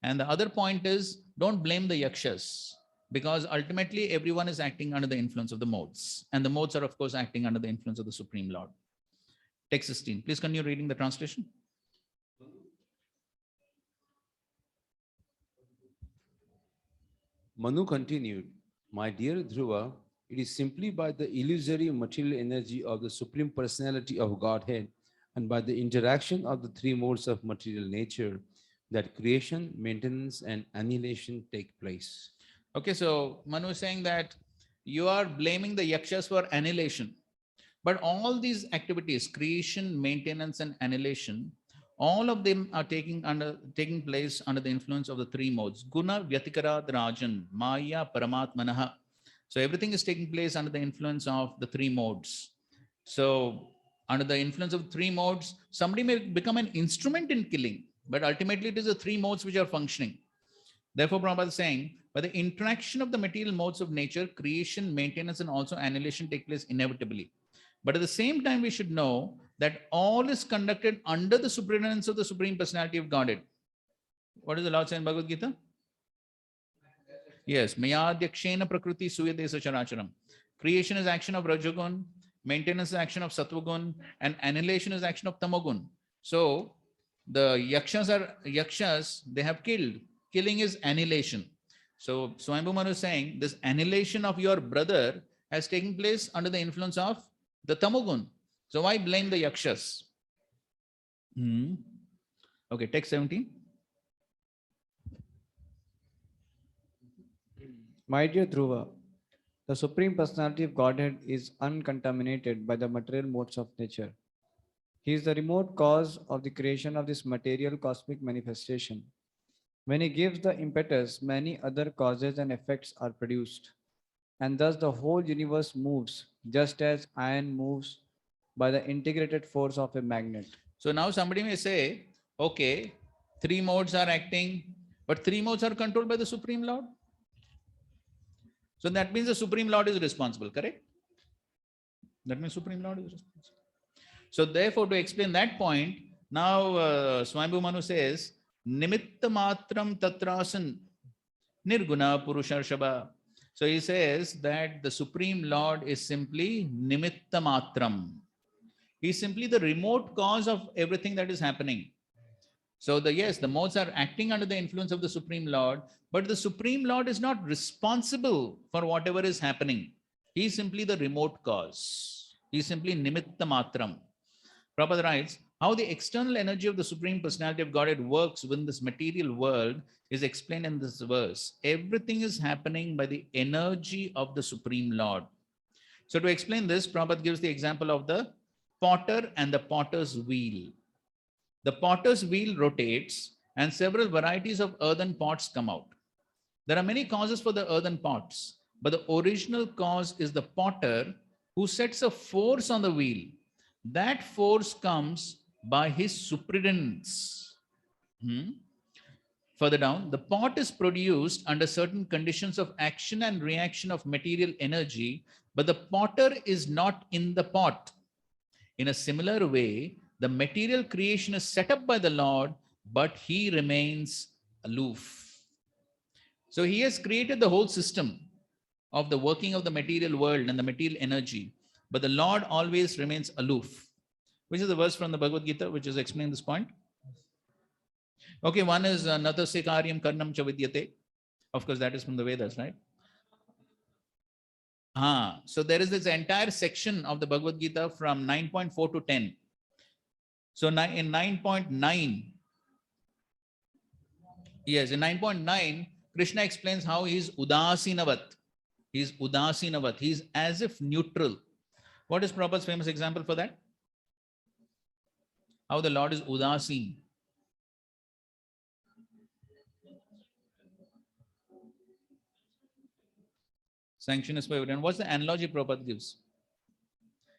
And the other point is, don't blame the yakshas, because ultimately everyone is acting under the influence of the modes. And the modes are, of course, acting under the influence of the Supreme Lord. Text 16. Please continue reading the translation. Manu continued, my dear Dhruva, it is simply by the illusory material energy of the Supreme Personality of Godhead and by the interaction of the three modes of material nature that creation, maintenance, and annihilation take place. Okay, so Manu is saying that you are blaming the yakshas for annihilation. But all these activities, creation, maintenance, and annihilation, all of them are taking place under the influence of the three modes. Guna, Vyatikara, Rajan, Maya, Paramatmanaha. So everything is taking place under the influence of the three modes. So under the influence of three modes, somebody may become an instrument in killing, but ultimately it is the three modes which are functioning. Therefore, Prabhupada is saying, by the interaction of the material modes of nature, creation, maintenance, and also annihilation take place inevitably. But at the same time, we should know that all is conducted under the superintendence of the Supreme Personality of Godhead. What does the Lord say in Bhagavad Gita? Yes, Mayadhyakshena Prakriti Suyadesa Characharam. Creation is action of Rajagun, maintenance is action of Sattvagun, and annihilation is action of Tamagun. So the yakshas, they have killed. Killing is annihilation. So Swayambhu Manu is saying this annihilation of your brother has taken place under the influence of the Tamagun. So why blame the yakshas? Okay, text 17. My dear Dhruva, the Supreme Personality of Godhead is uncontaminated by the material modes of nature. He is the remote cause of the creation of this material cosmic manifestation. When he gives the impetus, many other causes and effects are produced. And thus the whole universe moves, just as iron moves by the integrated force of a magnet. So now somebody may say, okay, three modes are acting, but three modes are controlled by the Supreme Lord. So that means the Supreme Lord is responsible, correct? That means Supreme Lord is responsible. So therefore, to explain that point, now Swayambhu Manu says, Nimitta matram tatrasan nirguna purusharshaba. So he says that the Supreme Lord is simply nimitta matram. He is simply the remote cause of everything that is happening. So the modes are acting under the influence of the Supreme Lord, but the Supreme Lord is not responsible for whatever is happening. He is simply the remote cause. He is simply nimitta matram. Prabhupada writes, how the external energy of the Supreme Personality of Godhead works within this material world is explained in this verse. Everything is happening by the energy of the Supreme Lord. So to explain this, Prabhupada gives the example of the potter and the potter's wheel. The potter's wheel rotates and several varieties of earthen pots come out. There are many causes for the earthen pots, but the original cause is the potter who sets a force on the wheel. That force comes by his superintendence. Further down, the pot is produced under certain conditions of action and reaction of material energy, but the potter is not in the pot. In a similar way, the material creation is set up by the Lord, but he remains aloof. So he has created the whole system of the working of the material world and the material energy, but the Lord always remains aloof. Which is the verse from the Bhagavad Gita which is explaining this point? Okay, one is Natasya Karyam Karnam Cha Vidyate. Of course, that is from the Vedas, right? So there is this entire section of the Bhagavad Gita from 9.4 to 10. So in 9.9, yes, in 9.9, Krishna explains how he is Udasinavat. He is Udasinavat. He is as if neutral. What is Prabhupada's famous example for that? How the Lord is Udasin. Sanction is for everyone. What's the analogy Prabhupada gives?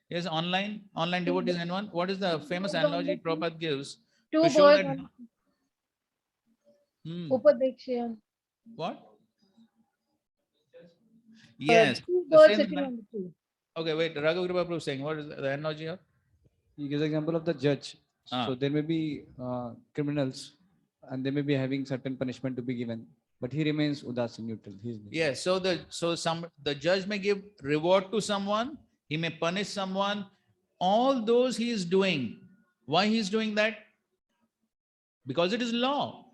Yes, online devotees and one. What is the famous analogy Prabhupada gives to show that? Upadekshya. What? Yes. Two the birds same sitting on the tree. Okay, wait. Raghav Kripa Prabhu is saying, what is the analogy here? He gives example of the judge. Ah. So there may be criminals and they may be having certain punishment to be given, but he remains udasin, neutral. Yes. So the judge may give reward to someone. He may punish someone. All those he is doing. Why he is doing that? Because it is law.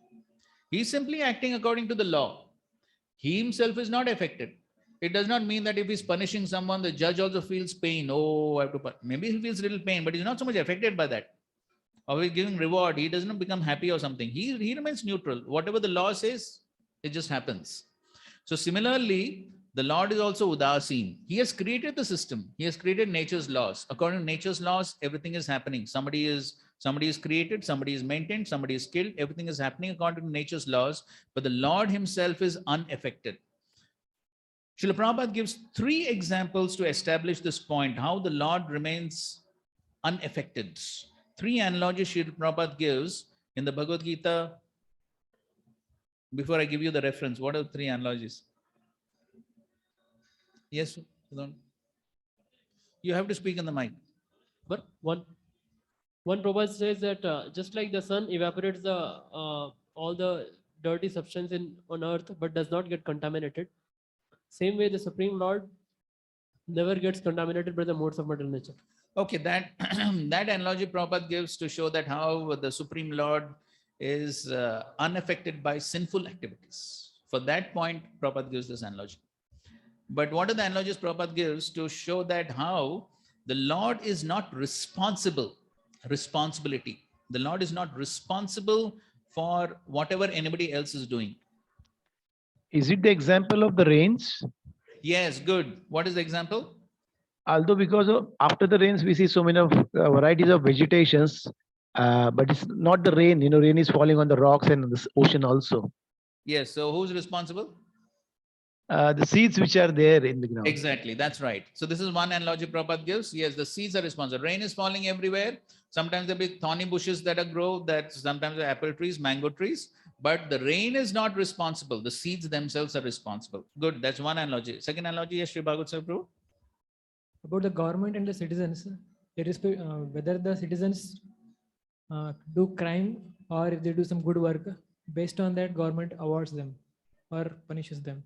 He is simply acting according to the law. He himself is not affected. It does not mean that if he's punishing someone, the judge also feels pain. Oh, I have to maybe he feels little pain, but he's not so much affected by that. Or he's giving reward, he does not become happy or something. He remains neutral. Whatever the law says, it just happens. So similarly, the Lord is also Udasin. He has created the system. He has created nature's laws. According to nature's laws, everything is happening. Somebody is created, somebody is maintained, somebody is killed. Everything is happening according to nature's laws. But the Lord himself is unaffected. Srila Prabhupada gives 3 examples to establish this point, how the Lord remains unaffected. 3 analogies Srila Prabhupada gives in the Bhagavad Gita. Before I give you the reference, what are the 3 analogies? Yes, you have to speak in the mic. But one Prabhupada says that just like the sun evaporates the all the dirty substance on earth, but does not get contaminated. Same way, the Supreme Lord never gets contaminated by the modes of material nature. Okay, that analogy Prabhupada gives to show that how the Supreme Lord is unaffected by sinful activities. For that point, Prabhupada gives this analogy. But what are the analogies Prabhupada gives to show that how the Lord is not responsibility. The Lord is not responsible for whatever anybody else is doing. Is it the example of the rains? Yes, good. What is the example? Although because after the rains, we see so many varieties of vegetations, but it's not the rain. Rain is falling on the rocks and the ocean also. Yes. So who's responsible? The seeds which are there in the ground. Exactly. That's right. So this is one analogy Prabhupada gives. Yes, the seeds are responsible. Rain is falling everywhere. Sometimes there will be thorny bushes that grow. That sometimes the apple trees, mango trees. But the rain is not responsible. The seeds themselves are responsible. Good. That's one analogy. Second analogy, yes, Sri Bhagavad Prabhu. About the government and the citizens, whether the citizens do crime or if they do some good work, based on that, government awards them or punishes them.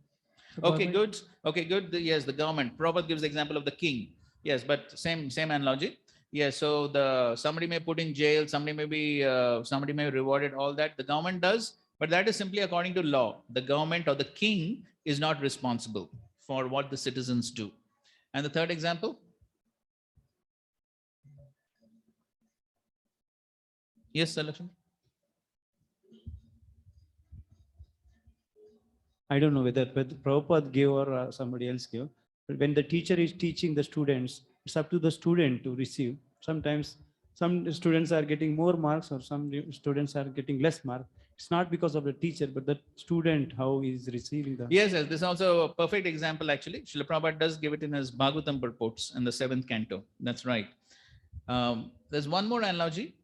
So Okay, good. Okay, good. Yes, the government. Prabhupada gives the example of the king. Yes, but same analogy. Yes, so somebody may put in jail, somebody may be rewarded. All that the government does, but that is simply according to law. The government or the king is not responsible for what the citizens do. And the third example? Yes, Salakshmi. I don't know whether Prabhupada gave or somebody else gave. But when the teacher is teaching the students, it's up to the student to receive. Sometimes some students are getting more marks or some students are getting less marks. It's not because of the teacher, but the student, how he is receiving the... Yes, this is also a perfect example actually. Srila Prabhupada does give it in his Bhagavatam purports in the 7th canto. That's right. There's one more analogy.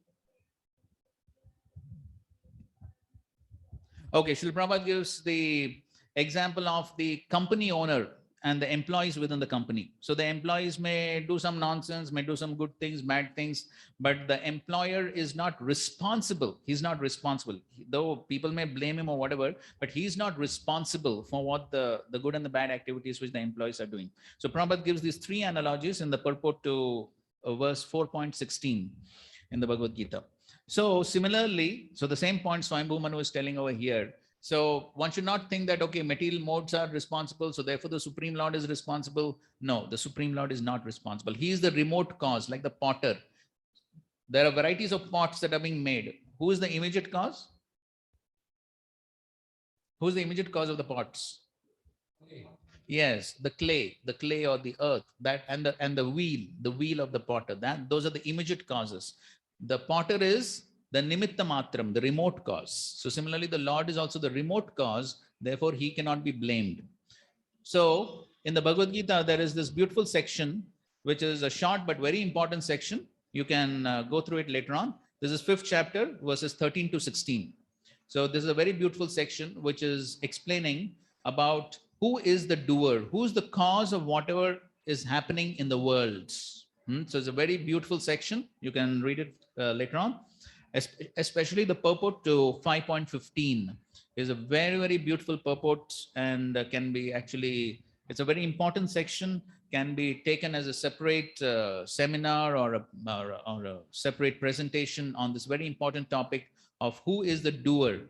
Okay, Srila Prabhupada gives the example of the company owner and the employees within the company. So the employees may do some nonsense, may do some good things, bad things, but the employer is not responsible. He's not responsible. Though people may blame him or whatever, but he's not responsible for what the good and the bad activities which the employees are doing. So Prabhupada gives these three analogies in the purport to verse 4.16 in the Bhagavad Gita. So similarly, so the same point Swayambhu Manu is telling over here. So one should not think that, okay, material modes are responsible, so therefore the Supreme Lord is responsible. No, the Supreme Lord is not responsible. He is the remote cause, like the potter. There are varieties of pots that are being made. Who is the immediate cause? Who is the immediate cause of the pots? Yes, the clay or the earth, that and the wheel of the potter. Those are the immediate causes. The potter is the nimitta matram, the remote cause. So similarly, the Lord is also the remote cause, therefore he cannot be blamed. So in the Bhagavad Gita, there is this beautiful section, which is a short but very important section. You can go through it later on. This is 5th chapter, verses 13 to 16. So this is a very beautiful section, which is explaining about who is the doer, who is the cause of whatever is happening in the world. So it's a very beautiful section. You can read it later on. Especially the purport to 5.15 is a very, very beautiful purport, and can be actually, it's a very important section, can be taken as a separate seminar or a separate presentation on this very important topic of who is the doer.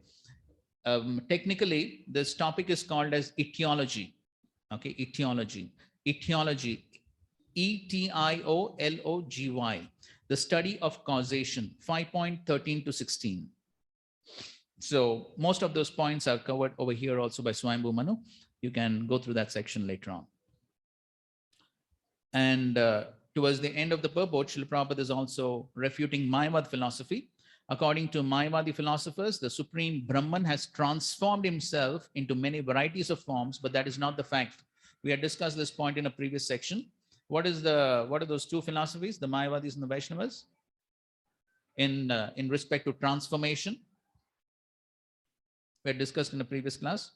Technically, this topic is called as etiology. Okay, etiology. E-T-I-O-L-O-G-Y. The study of causation, 5.13 to 16. So most of those points are covered over here also by Swayambhu Manu. You can go through that section later on. And towards the end of the purport, Srila Prabhupada is also refuting Mayavad philosophy. According to Mayavadi philosophers, the Supreme Brahman has transformed himself into many varieties of forms, but that is not the fact. We had discussed this point in a previous section. What are those two philosophies, the Mayavadis and the Vaishnavas? In respect to transformation, we had discussed in a previous class.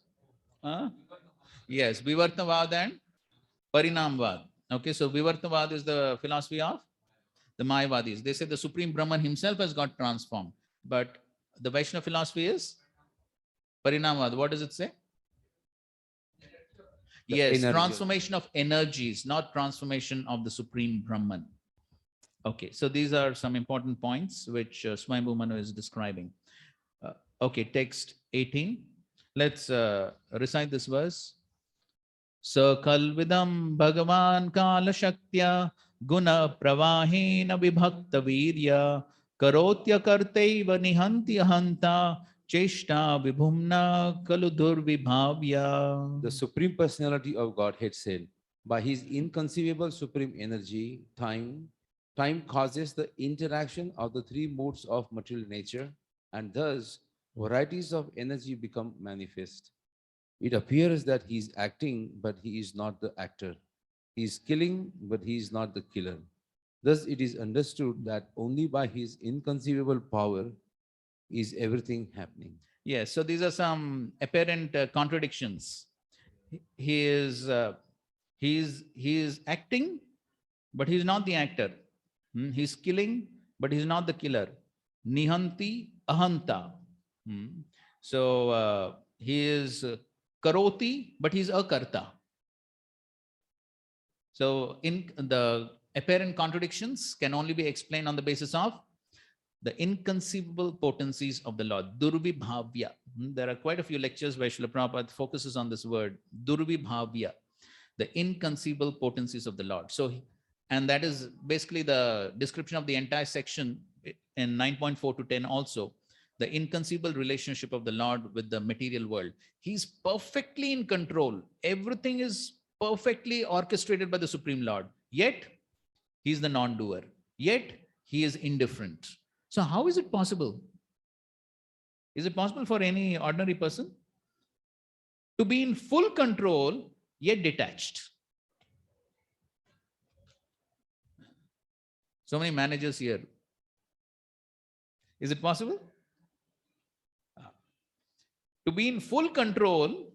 Yes, Vivartavad and Parinamvad. Okay, so Vivartavad is the philosophy of the Mayavadis. They say the Supreme Brahman himself has got transformed. But the Vaishnava philosophy is Parinamvad. What does it say? Yes, transformation of energies, not transformation of the Supreme Brahman. Okay, so these are some important points which Swayambhu Manu is describing. Okay, text 18. Let's recite this verse. Sakalvidam Bhagavan Kala Shaktya Guna Pravahena Vibhakta Virya Karotya Karteva Nihantya Hanta Cheshta Vibhumna Kaludur Vibhavya. The Supreme Personality of Godhead said, by his inconceivable supreme energy, time causes the interaction of the three modes of material nature, and thus varieties of energy become manifest. It appears that he is acting, but he is not the actor. He is killing, but he is not the killer. Thus, it is understood that only by his inconceivable power is everything happening. Yes, so these are some apparent contradictions. He is acting, but he's not the actor. He's killing, but he's not the killer. Nihanti ahanta. So he is karoti, but he's a karta. So in the apparent contradictions can only be explained on the basis of the inconceivable potencies of the Lord. Durvibhavya. There are quite a few lectures where Srila Prabhupada focuses on this word, Durvibhavya, the inconceivable potencies of the Lord. So, and that is basically the description of the entire section in 9.4 to 10 also. The inconceivable relationship of the Lord with the material world. He's perfectly in control. Everything is perfectly orchestrated by the Supreme Lord. Yet, he's the non-doer. Yet, he is indifferent. So how is it possible? Is it possible for any ordinary person to be in full control, yet detached? So many managers here. Is it possible? To be in full control,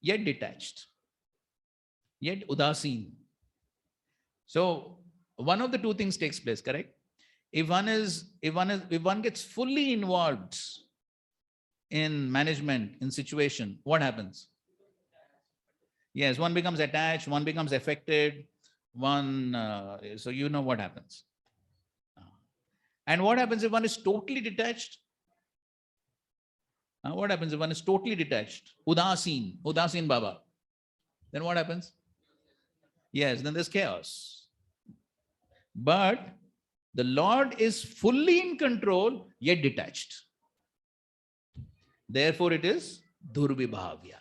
yet detached, yet udasin. So one of the two things takes place, correct? If one gets fully involved in management, in situation, what happens? Yes, one becomes attached, one becomes affected, so you know what happens. And what happens if one is totally detached? What happens if one is totally detached? Udasin Baba. Then what happens? Yes, then there's chaos. But the Lord is fully in control, yet detached. Therefore, it is Durvibhavya.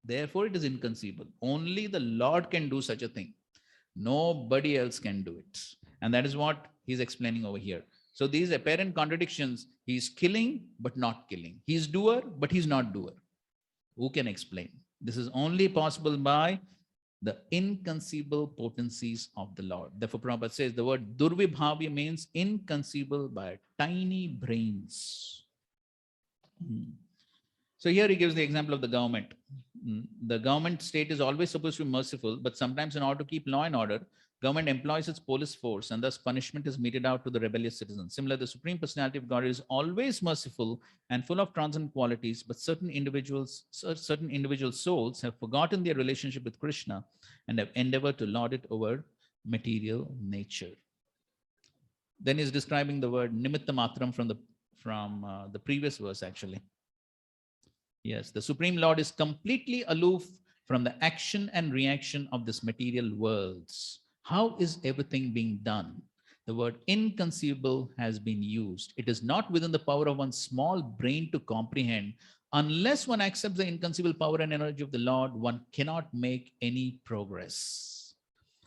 Therefore, it is inconceivable. Only the Lord can do such a thing. Nobody else can do it. And that is what he's explaining over here. So these apparent contradictions, he's killing, but not killing. He's doer, but he's not doer. Who can explain? This is only possible by the inconceivable potencies of the Lord. Therefore, Prabhupada says the word Durvibhavya means inconceivable by tiny brains. So here he gives the example of the government. The government state is always supposed to be merciful, but sometimes in order to keep law and order, government employs its police force and thus punishment is meted out to the rebellious citizens. Similarly, the Supreme Personality of God is always merciful and full of transcendent qualities, but certain individual souls have forgotten their relationship with Krishna and have endeavored to lord it over material nature. Then he's describing the word nimitta matram from the previous verse actually. Yes, the Supreme Lord is completely aloof from the action and reaction of this material worlds. How is everything being done? The word inconceivable has been used. It is not within the power of one's small brain to comprehend. Unless one accepts the inconceivable power and energy of the Lord, one cannot make any progress.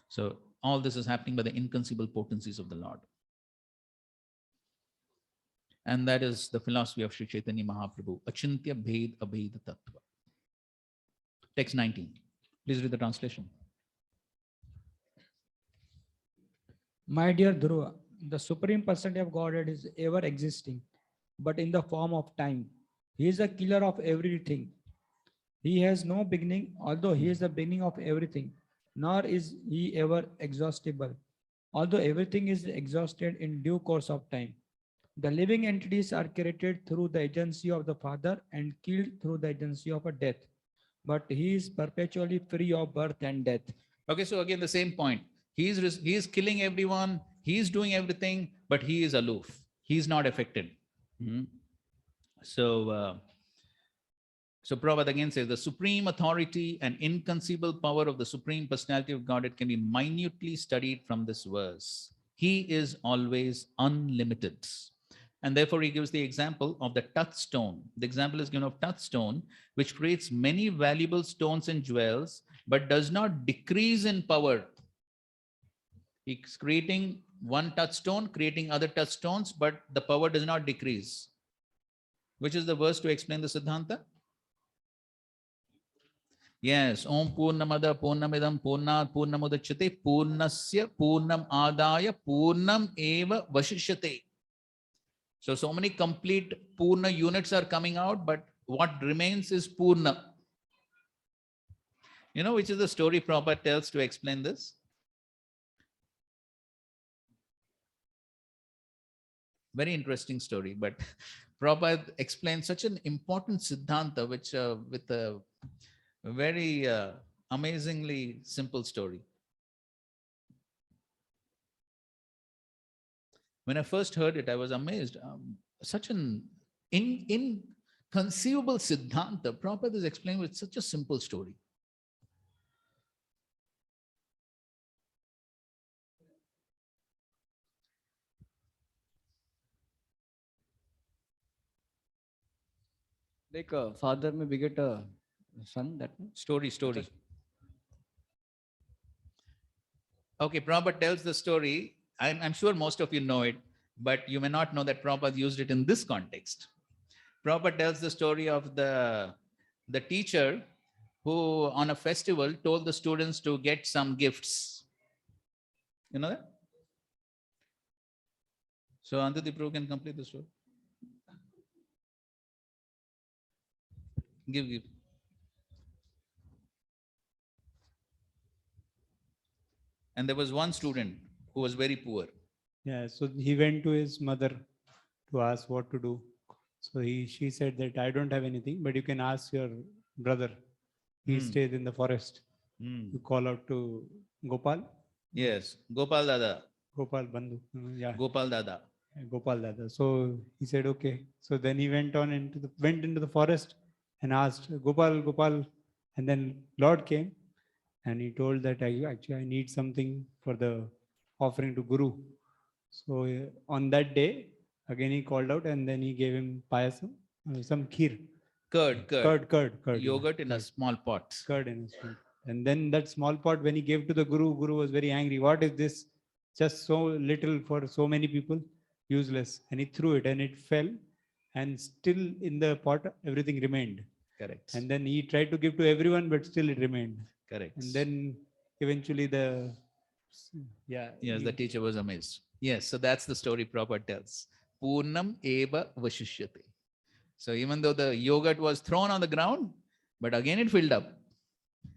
So all this is happening by the inconceivable potencies of the Lord. And that is the philosophy of Sri Chaitanya Mahaprabhu, Achintya Bhed Abhed Tattva. Text 19. Please read the translation. My dear Dhruva, the Supreme Personality of Godhead is ever existing, but in the form of time. He is the killer of everything. He has no beginning, although he is the beginning of everything, nor is he ever exhaustible, although everything is exhausted in due course of time. The living entities are created through the agency of the Father and killed through the agency of a death. But he is perpetually free of birth and death. Okay, so again, the same point. He is killing everyone. He is doing everything, but he is aloof. He is not affected. So Prabhupada again says, the supreme authority and inconceivable power of the Supreme Personality of Godhead can be minutely studied from this verse. He is always unlimited. And therefore, he gives the example of the touchstone. The example is given of touchstone, which creates many valuable stones and jewels, but does not decrease in power. He's creating one touchstone, creating other touchstones, but the power does not decrease. Which is the verse to explain the Siddhanta? Yes, Om Purnamada Purnamidam Purnat Purnamudachyate Purnasya Purnam Adaya Purnam Eva Vashishyate. So many complete Purna units are coming out, but what remains is Purna. You know which is the story Prabhupada tells to explain this? Very interesting story, but Prabhupada explains such an important Siddhanta, which with a very amazingly simple story. When I first heard it, I was amazed. Such an inconceivable Siddhanta. Prabhupada is explained with such a simple story. Like a father may beget a son, that story. Okay, Prabhupada tells the story. I'm sure most of you know it, but you may not know that Prabhupada used it in this context. Prabhupada tells the story of the teacher who on a festival told the students to get some gifts. You know that? So Andhudip Prabhu can complete the story. Give. And there was one student who was very poor. Yeah, so he went to his mother to ask what to do. So she said that I don't have anything, but you can ask your brother. He stays in the forest. You call out to Gopal. Yes, Gopal Dada. Gopal Bandhu. Yeah. Gopal Dada. Gopal Dada. So he said, okay. So then he went into the forest and asked Gopal, and then Lord came and he told that I need something for the offering to Guru. So on that day, again he called out and then he gave him payasam, some kheer. Curd. Yogurt yeah, in a small pot. Curd in a small. And then that small pot, when he gave to the Guru was very angry. What is this? Just so little for so many people, useless. And he threw it and it fell. And still in the pot, everything remained. Correct. And then he tried to give to everyone, but still it remained. Correct. And then eventually the teacher was amazed. Yes, so that's the story Prabhupada tells. Purnam eva vashishyate. So even though the yogurt was thrown on the ground, but again it filled up.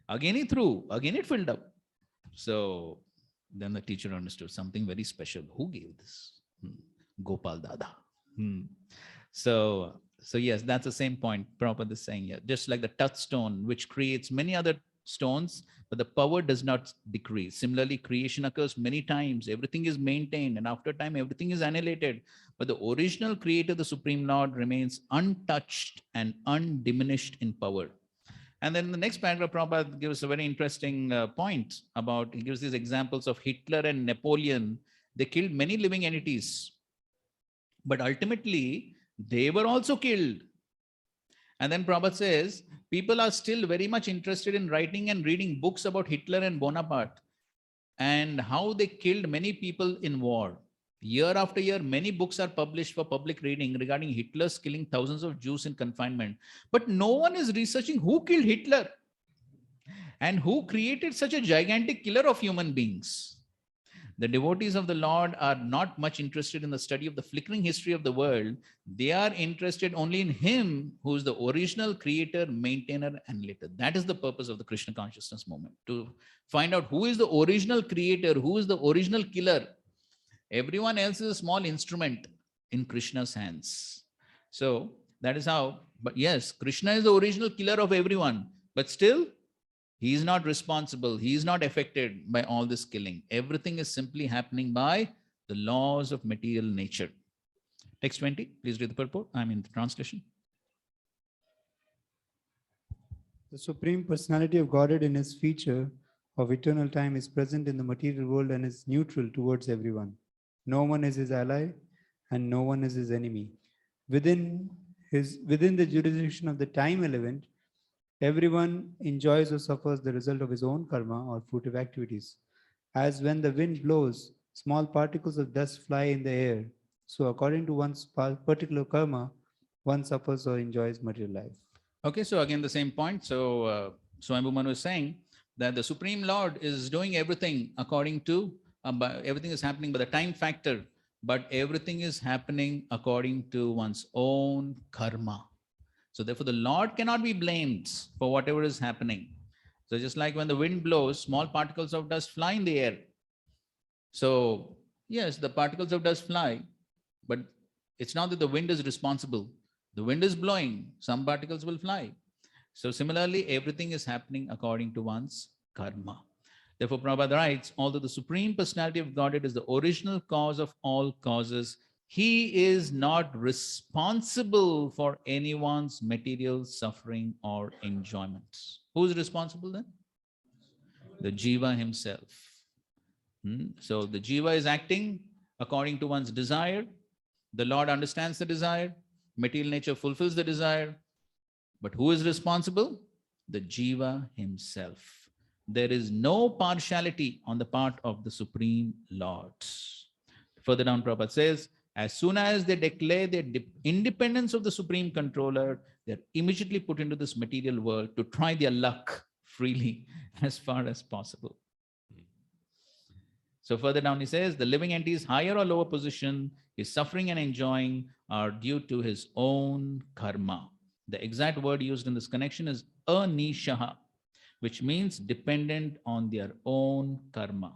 Again he threw, again it filled up. So then the teacher understood something very special. Who gave this? Gopal Dada. So yes, that's the same point Prabhupada is saying here. Just like the touchstone, which creates many other stones, but the power does not decrease. Similarly, creation occurs many times. Everything is maintained, and after time, everything is annihilated. But the original creator, the Supreme Lord, remains untouched and undiminished in power. And then in the next paragraph, Prabhupada gives a very interesting point about, he gives these examples of Hitler and Napoleon. They killed many living entities, but ultimately, they were also killed. And then Prabhupada says, people are still very much interested in writing and reading books about Hitler and Bonaparte and how they killed many people in war. Year after year, many books are published for public reading regarding Hitler's killing thousands of Jews in confinement. But no one is researching who killed Hitler and who created such a gigantic killer of human beings. The devotees of the Lord are not much interested in the study of the flickering history of the world. They are interested only in Him who is the original creator, maintainer, and leader. That is the purpose of the Krishna consciousness movement, to find out who is the original creator, who is the original killer. Everyone else is a small instrument in Krishna's hands. So that is how, but yes, Krishna is the original killer of everyone, but still, He is not responsible. He is not affected by all this killing. Everything is simply happening by the laws of material nature. Text 20, please read the purport. I mean the translation. The Supreme Personality of Godhead in His feature of eternal time is present in the material world and is neutral towards everyone. No one is His ally and no one is His enemy. Within the jurisdiction of the time element, everyone enjoys or suffers the result of his own karma or fruitive activities. As when the wind blows, small particles of dust fly in the air. So according to one's particular karma, one suffers or enjoys material life. Okay, so again, the same point. So Swayambhu Manu is saying that the Supreme Lord is doing everything according to, everything is happening by the time factor, but everything is happening according to one's own karma. So therefore, the Lord cannot be blamed for whatever is happening. So just like when the wind blows, small particles of dust fly in the air. So yes, the particles of dust fly, but it's not that the wind is responsible. The wind is blowing, some particles will fly. So similarly, everything is happening according to one's karma. Therefore, Prabhupada writes, although the Supreme Personality of Godhead is the original cause of all causes, He is not responsible for anyone's material suffering or enjoyment. Who is responsible then? The Jiva himself. So the Jiva is acting according to one's desire. The Lord understands the desire. Material nature fulfills the desire. But who is responsible? The Jiva himself. There is no partiality on the part of the Supreme Lord. Further down, Prabhupada says, as soon as they declare their independence of the Supreme Controller, they're immediately put into this material world to try their luck freely as far as possible. So further down he says, the living entity's higher or lower position, his suffering and enjoying are due to his own karma. The exact word used in this connection is anishaha, which means dependent on their own karma.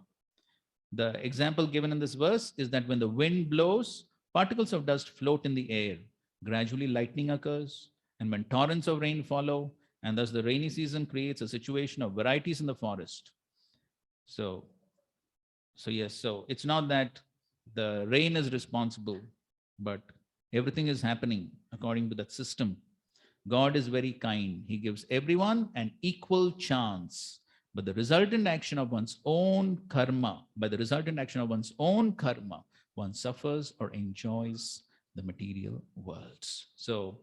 The example given in this verse is that when the wind blows, particles of dust float in the air. Gradually, lightning occurs, and when torrents of rain follow, and thus the rainy season creates a situation of varieties in the forest. So yes, so it's not that the rain is responsible, but everything is happening according to that system. God is very kind. He gives everyone an equal chance. But the resultant action of one's own karma, one suffers or enjoys the material worlds. So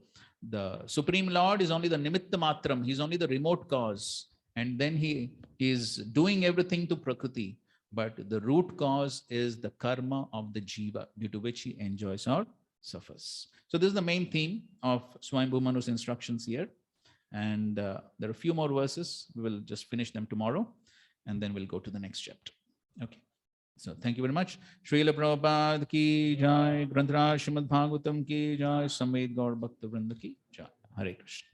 the Supreme Lord is only the nimitta matram. He's only the remote cause. And then he is doing everything to Prakriti. But the root cause is the karma of the jiva, due to which he enjoys or suffers. So this is the main theme of Swayambhu Manu's instructions here. And there are a few more verses. We will just finish them tomorrow, and then we'll go to the next chapter. Okay. So thank you very much. Srila Prabhupada ki jai, Granth Raj Srimad Bhagavatam ki jai, Samved Gaur Bhakta Vrinda ki jai. Hare Krishna.